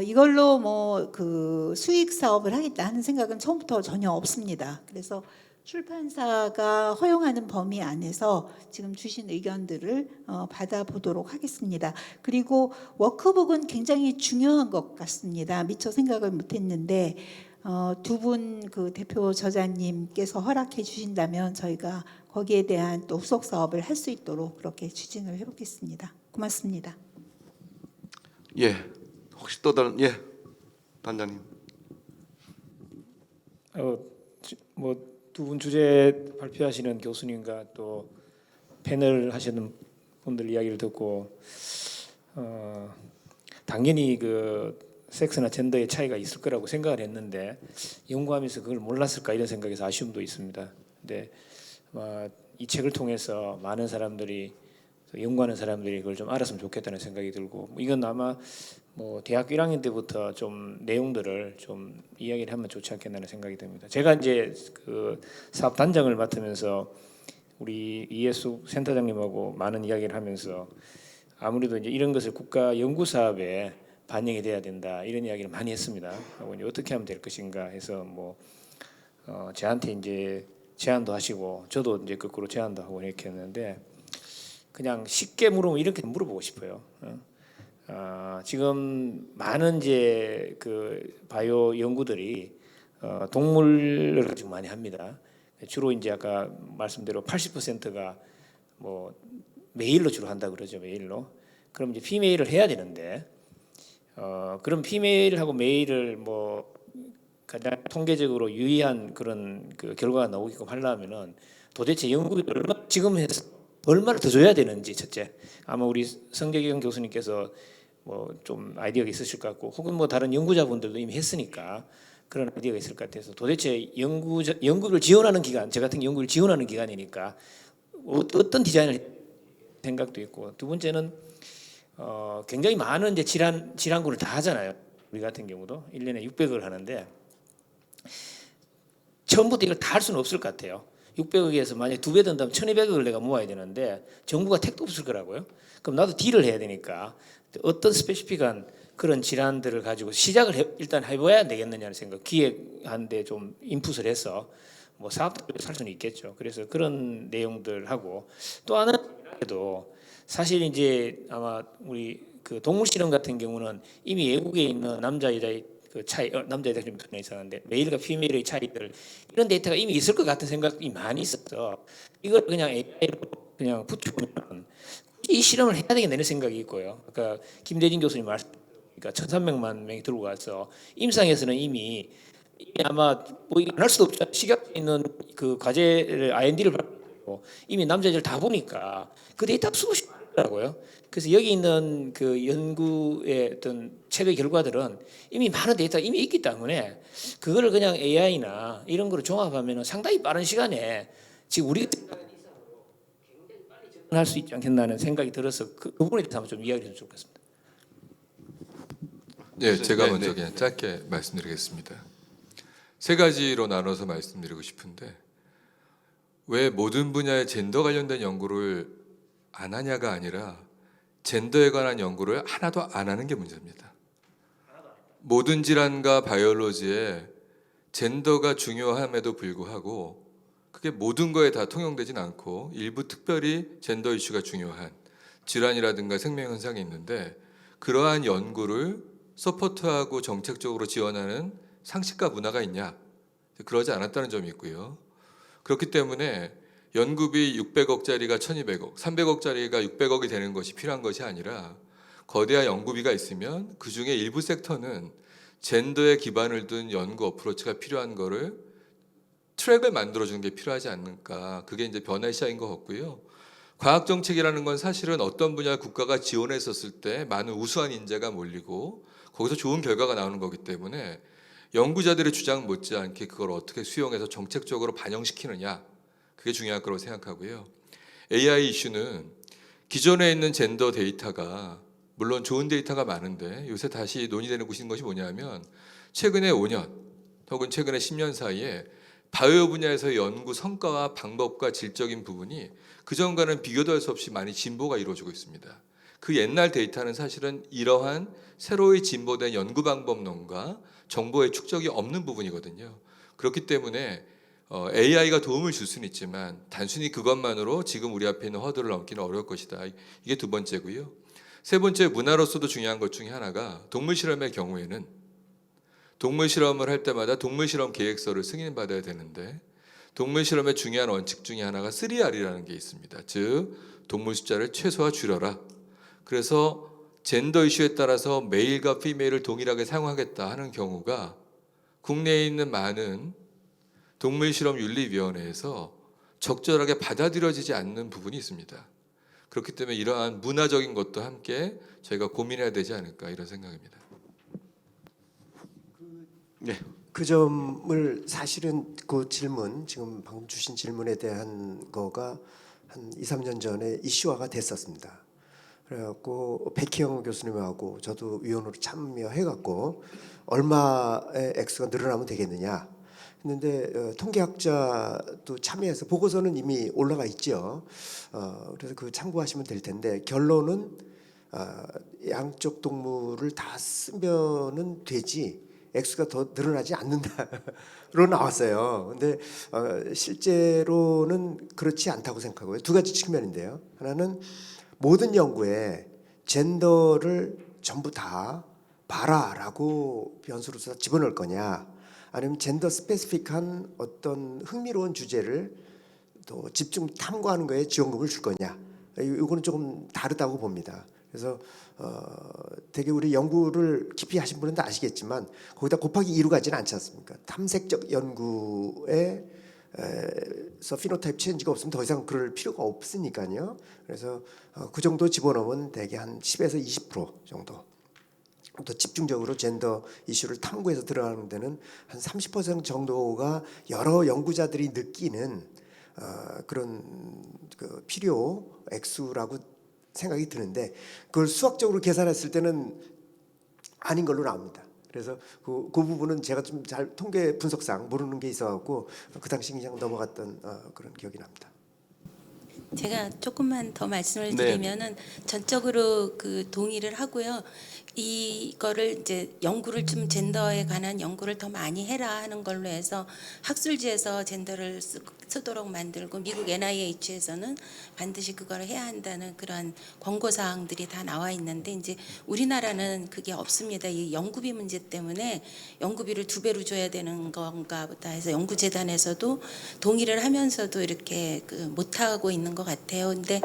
이걸로 뭐 그 수익 사업을 하겠다 하는 생각은 처음부터 전혀 없습니다. 그래서 출판사가 허용하는 범위 안에서 지금 주신 의견들을 받아보도록 하겠습니다. 그리고 워크북은 굉장히 중요한 것 같습니다. 미처 생각을 못했는데 두 분 그 대표 저자님께서 허락해 주신다면 저희가 거기에 대한 또 후속 사업을 할 수 있도록 그렇게 추진을 해보겠습니다. 고맙습니다. 예, 혹시 또 다른 단장님. 뭐 두 분 주제 발표하시는 교수님과 또 패널 하시는 분들 이야기를 듣고 당연히 그 섹스나 젠더의 차이가 있을 거라고 생각을 했는데 연구하면서 그걸 몰랐을까 이런 생각에서 아쉬움도 있습니다. 근데 이 책을 통해서 많은 사람들이 연구하는 사람들이 그걸 좀 알았으면 좋겠다는 생각이 들고 이건 아마 뭐 대학교 1학년 때부터 좀 내용들을 좀 이야기를 하면 좋지 않겠나는 생각이 듭니다. 제가 이제 그 사업 단장을 맡으면서 우리 이해숙 센터장님하고 많은 이야기를 하면서 아무래도 이제 이런 것을 국가 연구 사업에 반영이 돼야 된다 이런 이야기를 많이 했습니다. 하고 이제 어떻게 하면 될 것인가 해서 뭐 저한테 이제 제안도 하시고 저도 이제 거꾸로 제안도 하고 이렇게 했는데 그냥 쉽게 물으면 이렇게 물어보고 싶어요. 지금 많은 이제 그 바이오 연구들이 동물을 가지고 많이 합니다. 주로 이제 아까 말씀대로 80%가 뭐 메일로 주로 한다 그러죠. 메일로. 그럼 이제 피메일을 해야 되는데 그럼 피메일하고 메일을 뭐 가장 통계적으로 유의한 그런 그 결과가 나오게끔 하려면은 도대체 연구비 얼마 지금 해서 얼마를 더 줘야 되는지 첫째 아마 우리 성재경 교수님께서 뭐 좀 아이디어가 있으실 것 같고 혹은 뭐 다른 연구자분들도 이미 했으니까 그런 아이디어가 있을 것 같아서 도대체 연구를 지원하는 기관 저 같은 연구를 지원하는 기관이니까 어떤 디자인을 생각도 있고 두 번째는 굉장히 많은 이제 질환군을 다 하잖아요. 우리 같은 경우도 1년에 600을 하는데 처음부터 이걸 다 할 수는 없을 것 같아요. 600억에서 만약에 2배 든다면 1200억을 내가 모아야 되는데 정부가 택도 없을 거라고요. 그럼 나도 딜을 해야 되니까 어떤 스페시픽한 그런 질환들을 가지고 시작을 일단 해봐야 되겠느냐는 생각 기획하는데 좀 인풋을 해서 뭐 사업도 살 수는 있겠죠. 그래서 그런 내용들하고 또 하나도 사실 이제 아마 우리 그 동물 실험 같은 경우는 이미 외국에 있는 남자 여자의 그 차이 남자 여자 좀 변해 있었는데 메일과 피메일의 차이들 이런 데이터가 이미 있을 것 같은 생각이 많이 있었어. 이걸 그냥 AI로 그냥 붙여보면 이 실험을 해야 되겠다는 생각이 있고요. 아까 김대진 교수님 말씀하니까 1,300만 명이 들고 가서 임상에서는 이미 아마 뭐 할 수도 없죠. 식약처에 있는 그 과제를 R&D를 받고 이미 남자 여자를 다 보니까 그 데이터 수없이 많더라고요. 그래서 여기 있는 그 연구의 어떤 최대 결과들은 이미 많은 데이터가 이미 있기 때문에 그거를 그냥 AI나 이런 거로 종합하면 상당히 빠른 시간에 지금 우리 할 수 있지 않겠나는 생각이 들어서 그 부분에 대해서 한번 좀 이야기를 좀 좋겠습니다. 네, 제가 먼저 그냥 짧게 말씀드리겠습니다. 세 가지로 나눠서 말씀드리고 싶은데 왜 모든 분야의 젠더 관련된 연구를 안 하냐가 아니라 젠더에 관한 연구를 하나도 안 하는 게 문제입니다. 모든 질환과 바이올로지에 젠더가 중요함에도 불구하고 그게 모든 거에 다 통용되진 않고 일부 특별히 젠더 이슈가 중요한 질환이라든가 생명 현상이 있는데 그러한 연구를 서포트하고 정책적으로 지원하는 상식과 문화가 있냐? 그러지 않았다는 점이 있고요. 그렇기 때문에 연구비 600억짜리가 1200억, 300억짜리가 600억이 되는 것이 필요한 것이 아니라 거대한 연구비가 있으면 그중에 일부 섹터는 젠더에 기반을 둔 연구 어프로치가 필요한 거를 트랙을 만들어주는 게 필요하지 않을까. 그게 이제 변화의 시작인 것 같고요. 과학정책이라는 건 사실은 어떤 분야 국가가 지원했었을 때 많은 우수한 인재가 몰리고 거기서 좋은 결과가 나오는 거기 때문에 연구자들의 주장 못지않게 그걸 어떻게 수용해서 정책적으로 반영시키느냐, 그게 중요할 거라고 생각하고요. AI 이슈는 기존에 있는 젠더 데이터가 물론 좋은 데이터가 많은데 요새 다시 논의되는 것이 뭐냐면 최근에 5년 혹은 최근에 10년 사이에 바이오 분야에서의 연구 성과와 방법과 질적인 부분이 그전과는 비교도 할 수 없이 많이 진보가 이루어지고 있습니다. 그 옛날 데이터는 사실은 이러한 새로이 진보된 연구 방법론과 정보의 축적이 없는 부분이거든요. 그렇기 때문에 AI가 도움을 줄 수는 있지만 단순히 그것만으로 지금 우리 앞에 있는 허들을 넘기는 어려울 것이다. 이게 두 번째고요. 세 번째, 문화로서도 중요한 것 중에 하나가 동물 실험의 경우에는 동물 실험을 할 때마다 동물 실험 계획서를 승인받아야 되는데 동물 실험의 중요한 원칙 중에 하나가 3R이라는 게 있습니다. 즉 동물 숫자를 최소화 줄여라. 그래서 젠더 이슈에 따라서 메일과 피메일을 동일하게 사용하겠다 하는 경우가 국내에 있는 많은 동물실험윤리위원회에서 적절하게 받아들여지지 않는 부분이 있습니다. 그렇기 때문에 이러한 문화적인 것도 함께 저희가 고민해야 되지 않을까 이런 생각입니다. 네. 그 점을 사실은 그 질문, 지금 방금 주신 질문에 대한 거가 한 2, 3년 전에 이슈화가 됐었습니다. 그래갖고 백희영 교수님하고 저도 위원으로 참여해갖고 얼마의 액수가 늘어나면 되겠느냐 했는데 통계학자도 참여해서 보고서는 이미 올라가 있죠. 그래서 그 참고하시면 될 텐데 결론은 양쪽 동물을 다 쓰면은 되지 액수가 더 늘어나지 않는다로 나왔어요. 근데 실제로는 그렇지 않다고 생각하고요. 두 가지 측면인데요. 하나는 모든 연구에 젠더를 전부 다 봐라라고 변수로서 집어넣을 거냐, 아니면 젠더 스페시픽한 어떤 흥미로운 주제를 또 집중 탐구하는 거에 지원금을 줄 거냐, 이거는 조금 다르다고 봅니다. 그래서 되게 우리 연구를 깊이 하신 분은 다 아시겠지만 거기다 곱하기 2로 가지는 않지 않습니까? 탐색적 연구에 서 피노타입 체인지가 없으면 더 이상 그럴 필요가 없으니까요. 그래서 그 정도 집어넣으면 대개 한 10에서 20% 정도. 또 집중적으로 젠더 이슈를 탐구해서 들어가는 데는 한 30% 정도가 여러 연구자들이 느끼는 그런 그 필요 액수라고 생각이 드는데 그걸 수학적으로 계산했을 때는 아닌 걸로 나옵니다. 그래서 그 부분은 제가 좀 잘 통계 분석상 모르는 게 있어갖고 그 당시 그냥 넘어갔던 그런 기억이 납니다. 제가 조금만 더 말씀을 네. 드리면은 전적으로 그 동의를 하고요. 이거를 이제 연구를 좀 젠더에 관한 연구를 더 많이 해라 하는 걸로 해서 학술지에서 젠더를 쓰도록 만들고 미국 NIH에서는 반드시 그걸 해야 한다는 그런 권고 사항들이 다 나와 있는데 이제 우리나라는 그게 없습니다. 이 연구비 문제 때문에 연구비를 2배로 줘야 되는 건가 보다 해서 연구재단에서도 동의를 하면서도 이렇게 못 하고 있는 것 같아요. 근데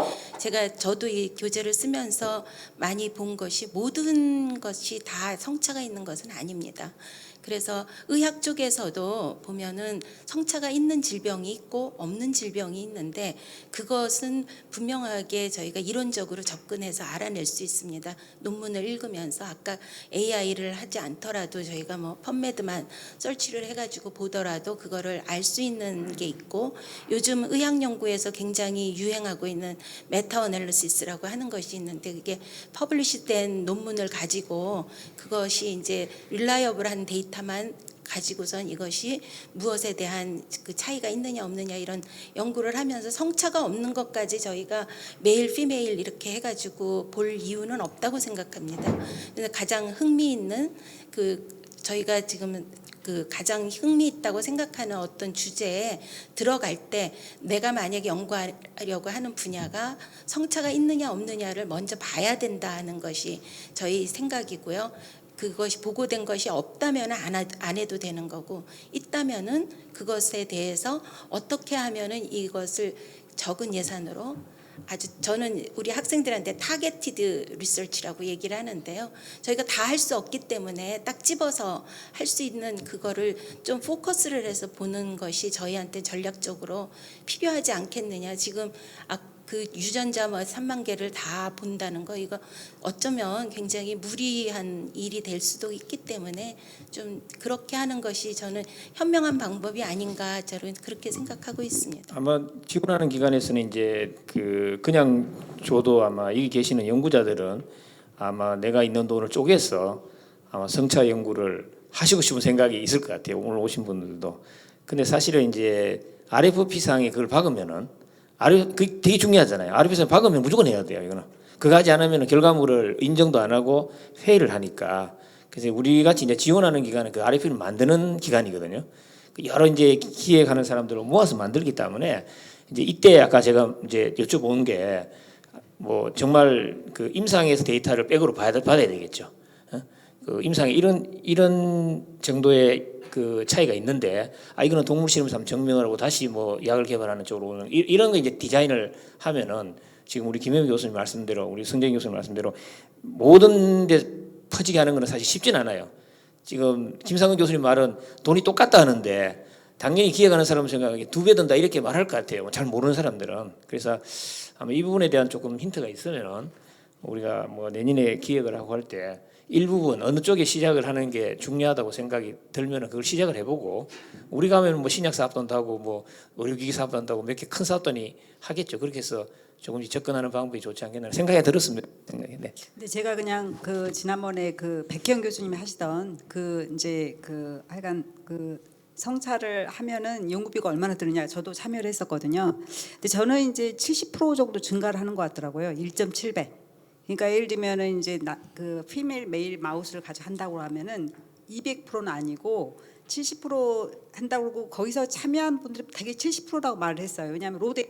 저도 이 교재를 쓰면서 많이 본 것이 모든 것이 다 성차가 있는 것은 아닙니다. 그래서 의학 쪽에서도 보면은 성차가 있는 질병이 있고 없는 질병이 있는데 그것은 분명하게 저희가 이론적으로 접근해서 알아낼 수 있습니다. 논문을 읽으면서 아까 AI를 하지 않더라도 저희가 뭐 펀메드만 설치를 해가지고 보더라도 그거를 알 수 있는 게 있고 요즘 의학 연구에서 굉장히 유행하고 있는 메타 어널리시스라고 하는 것이 있는데 그게 퍼블리시된 논문을 가지고 그것이 이제 릴라이어블한 데이터만 가지고선 이것이 무엇에 대한 그 차이가 있느냐 없느냐 이런 연구를 하면서 성차가 없는 것까지 저희가 메일, 피메일 이렇게 해가지고 볼 이유는 없다고 생각합니다. 그래서 가장 흥미있는 저희가 지금 가장 흥미있다고 생각하는 어떤 주제에 들어갈 때 내가 만약에 연구하려고 하는 분야가 성차가 있느냐 없느냐를 먼저 봐야 된다는 것이 저희 생각이고요. 그것이 보고된 것이 없다면 안 해도 되는 거고 있다면은 그것에 대해서 어떻게 하면은 이것을 적은 예산으로 아주 저는 우리 학생들한테 타겟티드 리서치라고 얘기를 하는데요. 저희가 다 할 수 없기 때문에 딱 집어서 할 수 있는 그거를 좀 포커스를 해서 보는 것이 저희한테 전략적으로 필요하지 않겠느냐. 지금 그 유전자 뭐 3만 개를 다 본다는 거 이거 어쩌면 굉장히 무리한 일이 될 수도 있기 때문에 좀 그렇게 하는 것이 저는 현명한 방법이 아닌가 저는 그렇게 생각하고 있습니다. 아마 지원하는 기관에서는 이제 그냥 줘도 아마 여기 계시는 연구자들은 아마 내가 있는 돈을 쪼개서 아마 성차 연구를 하시고 싶은 생각이 있을 것 같아요. 오늘 오신 분들도. 근데 사실은 이제 RFP상에 그걸 박으면은 그 되게 중요하잖아요. RFP상 박으면 무조건 해야 돼요. 이거는 그거 하지 않으면 결과물을 인정도 안 하고 회의를 하니까. 그래서 우리 같이 이제 지원하는 기관은 그 RFP를 만드는 기관이거든요. 여러 이제 기획하는 사람들을 모아서 만들기 때문에 이제 이때 아까 제가 이제 여쭤본 게 뭐 정말 그 임상에서 데이터를 백으로 받아야 되겠죠. 그 임상에 이런 정도의 그 차이가 있는데 이거는 동물 실험에서 한번 증명을 하고 다시 뭐 약을 개발하는 쪽으로 이런 거 이제 디자인을 하면은 지금 우리 김혜미 교수님 말씀대로 우리 성재인 교수님 말씀대로 모든 데 퍼지게 하는 거는 사실 쉽진 않아요. 지금 김상근 교수님 말은 돈이 똑같다 하는데 당연히 기획하는 사람 생각에 2배 든다 이렇게 말할 것 같아요. 잘 모르는 사람들은. 그래서 아마 이 부분에 대한 조금 힌트가 있으면은 우리가 뭐 내년에 기획을 하고 할 때 일부분 어느 쪽에 시작을 하는 게 중요하다고 생각이 들면은 그걸 시작을 해보고 우리가 하면 뭐 신약 사업도 하고 뭐 의료기기 사업도 한다고 몇 개 큰 사업단이 하겠죠. 그렇게 해서 조금씩 접근하는 방법이 좋지 않겠나 생각이 들었습니다. 네. 근데 제가 그냥 그 지난번에 그 백혜영 교수님이 하시던 그 이제 그 하여간 그 성차를 하면은 연구비가 얼마나 드느냐 저도 참여를 했었거든요. 근데 저는 이제 70% 정도 증가를 하는 것 같더라고요. 1.7배. 그러니까 예를 들면은 이제 그 피메일 메일 마우스를 가지고 한다고 하면은 200%는 아니고 70% 한다고 그러고 거기서 참여한 분들이 되게 70%라고 말을 했어요. 왜냐하면 로데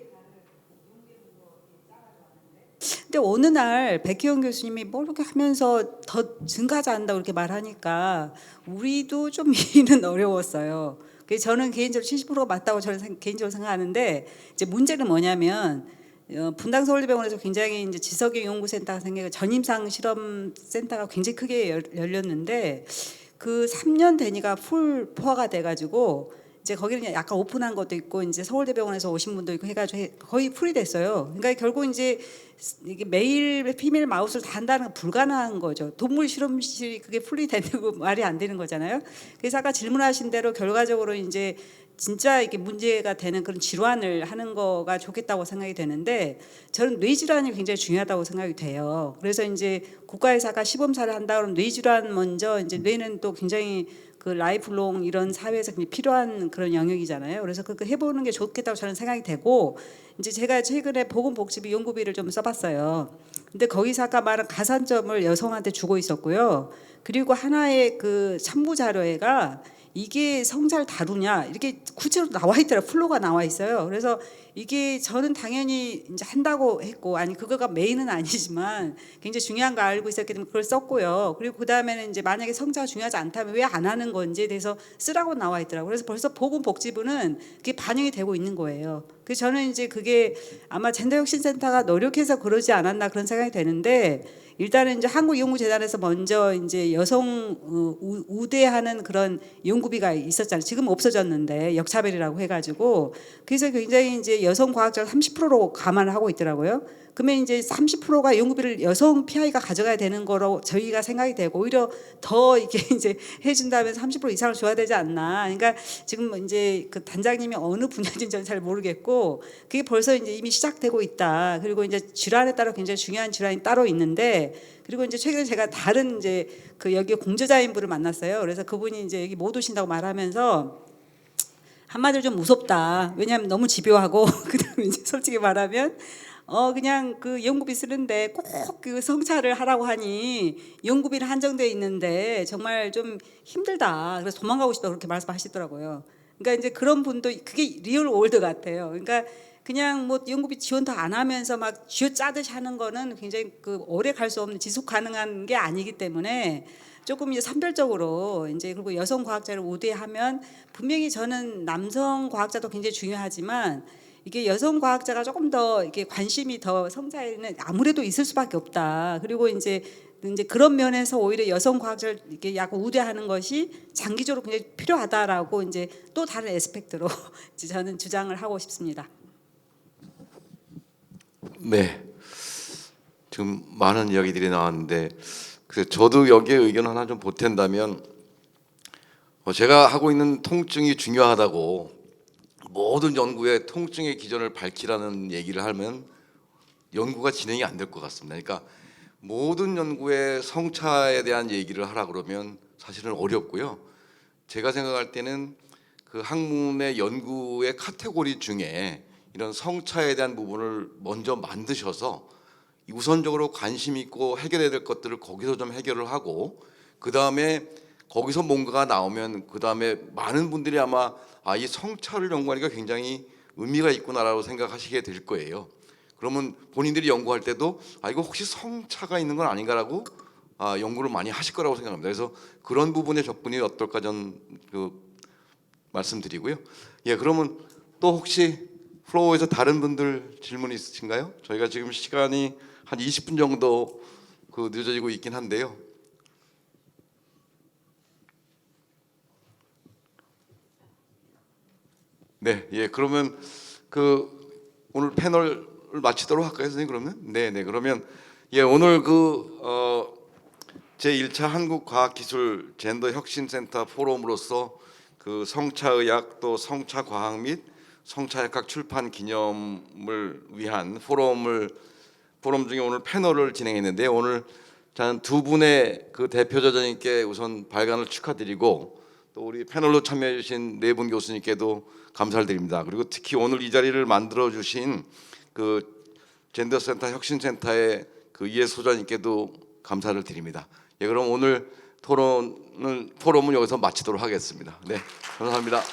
근데 어느 날 백희영 교수님이 뭐 이렇게 하면서 더 증가하지 않는다고 이렇게 말하니까 우리도 좀 이해는 어려웠어요. 그래서 저는 개인적으로 70%가 맞다고 저는 개인적으로 생각하는데 이제 문제는 뭐냐면 분당 서울대병원에서 굉장히 이제 지석영 연구센터가 생기고 전임상 실험센터가 굉장히 크게 열렸는데 그 3년 되니까 풀 포화가 돼가지고 이제 거기는 약간 오픈한 것도 있고 이제 서울대병원에서 오신 분도 있고 해가지고 거의 풀이 됐어요. 그러니까 결국 이제 이게 매일 피메일 마우스를 다 한다는 건 불가능한 거죠. 동물 실험실이 그게 풀이 되는 거 말이 안 되는 거잖아요. 그래서 아까 질문하신 대로 결과적으로 이제 진짜 이게 문제가 되는 그런 질환을 하는 거가 좋겠다고 생각이 되는데 저는 뇌 질환이 굉장히 중요하다고 생각이 돼요. 그래서 이제 국가에서 아까 시범사를 한다 그러면 뇌 질환 먼저 이제 뇌는 또 굉장히 그 라이프롱 이런 사회에서 굉장히 필요한 그런 영역이잖아요. 그래서 그거 해보는 게 좋겠다고 저는 생각이 되고 이제 제가 최근에 보건복지부 연구비를 좀 써봤어요. 근데 거기서 아까 말한 가산점을 여성한테 주고 있었고요. 그리고 하나의 그 참고 자료회가 이게 성잘 다루냐 이렇게 구체로 나와 있더라고요. 플로가 나와 있어요. 그래서 이게 저는 당연히 이제 한다고 했고 아니 그거가 메인은 아니지만 굉장히 중요한 거 알고 있었기 때문에 그걸 썼고요. 그리고 그 다음에는 이제 만약에 성차가 중요하지 않다면 왜 안 하는 건지에 대해서 쓰라고 나와 있더라고요. 그래서 벌써 보건복지부는 그게 반영이 되고 있는 거예요. 그래서 저는 이제 그게 아마 젠더혁신센터가 노력해서 그러지 않았나 그런 생각이 되는데 일단은 이제 한국연구재단에서 먼저 이제 여성 우대하는 그런 연구비가 있었잖아요. 지금 없어졌는데 역차별이라고 해가지고 그래서 굉장히 이제 여성 과학자가 30%로 감안을 하고 있더라고요. 그러면 이제 30%가 연구비를 여성 PI가 가져가야 되는 거로 저희가 생각이 되고 오히려 더 이게 이제 해준다면 30% 이상을 줘야 되지 않나. 그러니까 지금 이제 그 단장님이 어느 분야인지 저는 잘 모르겠고 그게 벌써 이제 이미 시작되고 있다. 그리고 이제 질환에 따라 굉장히 중요한 질환이 따로 있는데 그리고 이제 최근에 제가 다른 이제 그 여기 공저자인 분을 만났어요. 그래서 그분이 이제 여기 못 오신다고 말하면서 한마디로 좀 무섭다. 왜냐하면 너무 집요하고 그다음에 이제 솔직히 말하면 그냥 그 연구비 쓰는데 꼭 그 성차를 하라고 하니 연구비는 한정돼 있는데 정말 좀 힘들다. 그래서 도망가고 싶다 그렇게 말씀하시더라고요. 그러니까 이제 그런 분도 그게 리얼 월드 같아요. 그러니까 그냥 뭐 연구비 지원 더 안 하면서 막 쥐어짜듯이 하는 거는 굉장히 그 오래 갈 수 없는 지속 가능한 게 아니기 때문에 조금 이제 선별적으로 이제 그리고 여성 과학자를 우대하면 분명히 저는 남성 과학자도 굉장히 중요하지만 이게 여성 과학자가 조금 더 이게 관심이 더 성차에는 아무래도 있을 수밖에 없다. 그리고 이제 그런 면에서 오히려 여성 과학자를 이렇게 약간 우대하는 것이 장기적으로 굉장히 필요하다라고 이제 또 다른 에스펙트로 이제 저는 주장을 하고 싶습니다. 네. 지금 많은 이야기들이 나왔는데 그래서 저도 여기에 의견 하나 좀 보탠다면 제가 하고 있는 통증이 중요하다고 모든 연구에 통증의 기전을 밝히라는 얘기를 하면 연구가 진행이 안 될 것 같습니다. 그러니까 모든 연구에 성차에 대한 얘기를 하라 그러면 사실은 어렵고요. 제가 생각할 때는 그 학문의 연구의 카테고리 중에 이런 성차에 대한 부분을 먼저 만드셔서 우선적으로 관심 있고 해결해야 될 것들을 거기서 좀 해결을 하고 그 다음에 거기서 뭔가가 나오면 그 다음에 많은 분들이 아마 이 성차를 연구하니까 굉장히 의미가 있구나라고 생각하시게 될 거예요. 그러면 본인들이 연구할 때도 이거 혹시 성차가 있는 건 아닌가라고 연구를 많이 하실 거라고 생각합니다. 그래서 그런 부분의 접근이 어떨까 전 말씀드리고요. 예, 그러면 또 혹시 플로어에서 다른 분들 질문 있으신가요? 저희가 지금 시간이 한 20분 정도 늦어지고 있긴 한데요. 네, 예, 그러면 오늘 패널을 마치도록 할까요, 선생님? 그러면 네, 그러면 예, 오늘 제 1차 한국과학기술 젠더혁신센터 포럼으로서 성차의학 또 성차과학 및 성차역학 출판 기념을 위한 포럼 중에 오늘 패널을 진행했는데 오늘 저는 두 분의 대표저자님께 우선 발간을 축하드리고 또 우리 패널로 참여해 주신 네 분 교수님께도 감사를 드립니다. 그리고 특히 오늘 이 자리를 만들어 주신 젠더센터 혁신센터의 이해 소장님께도 감사를 드립니다. 예, 그럼 오늘 포럼은 여기서 마치도록 하겠습니다. 네, 감사합니다.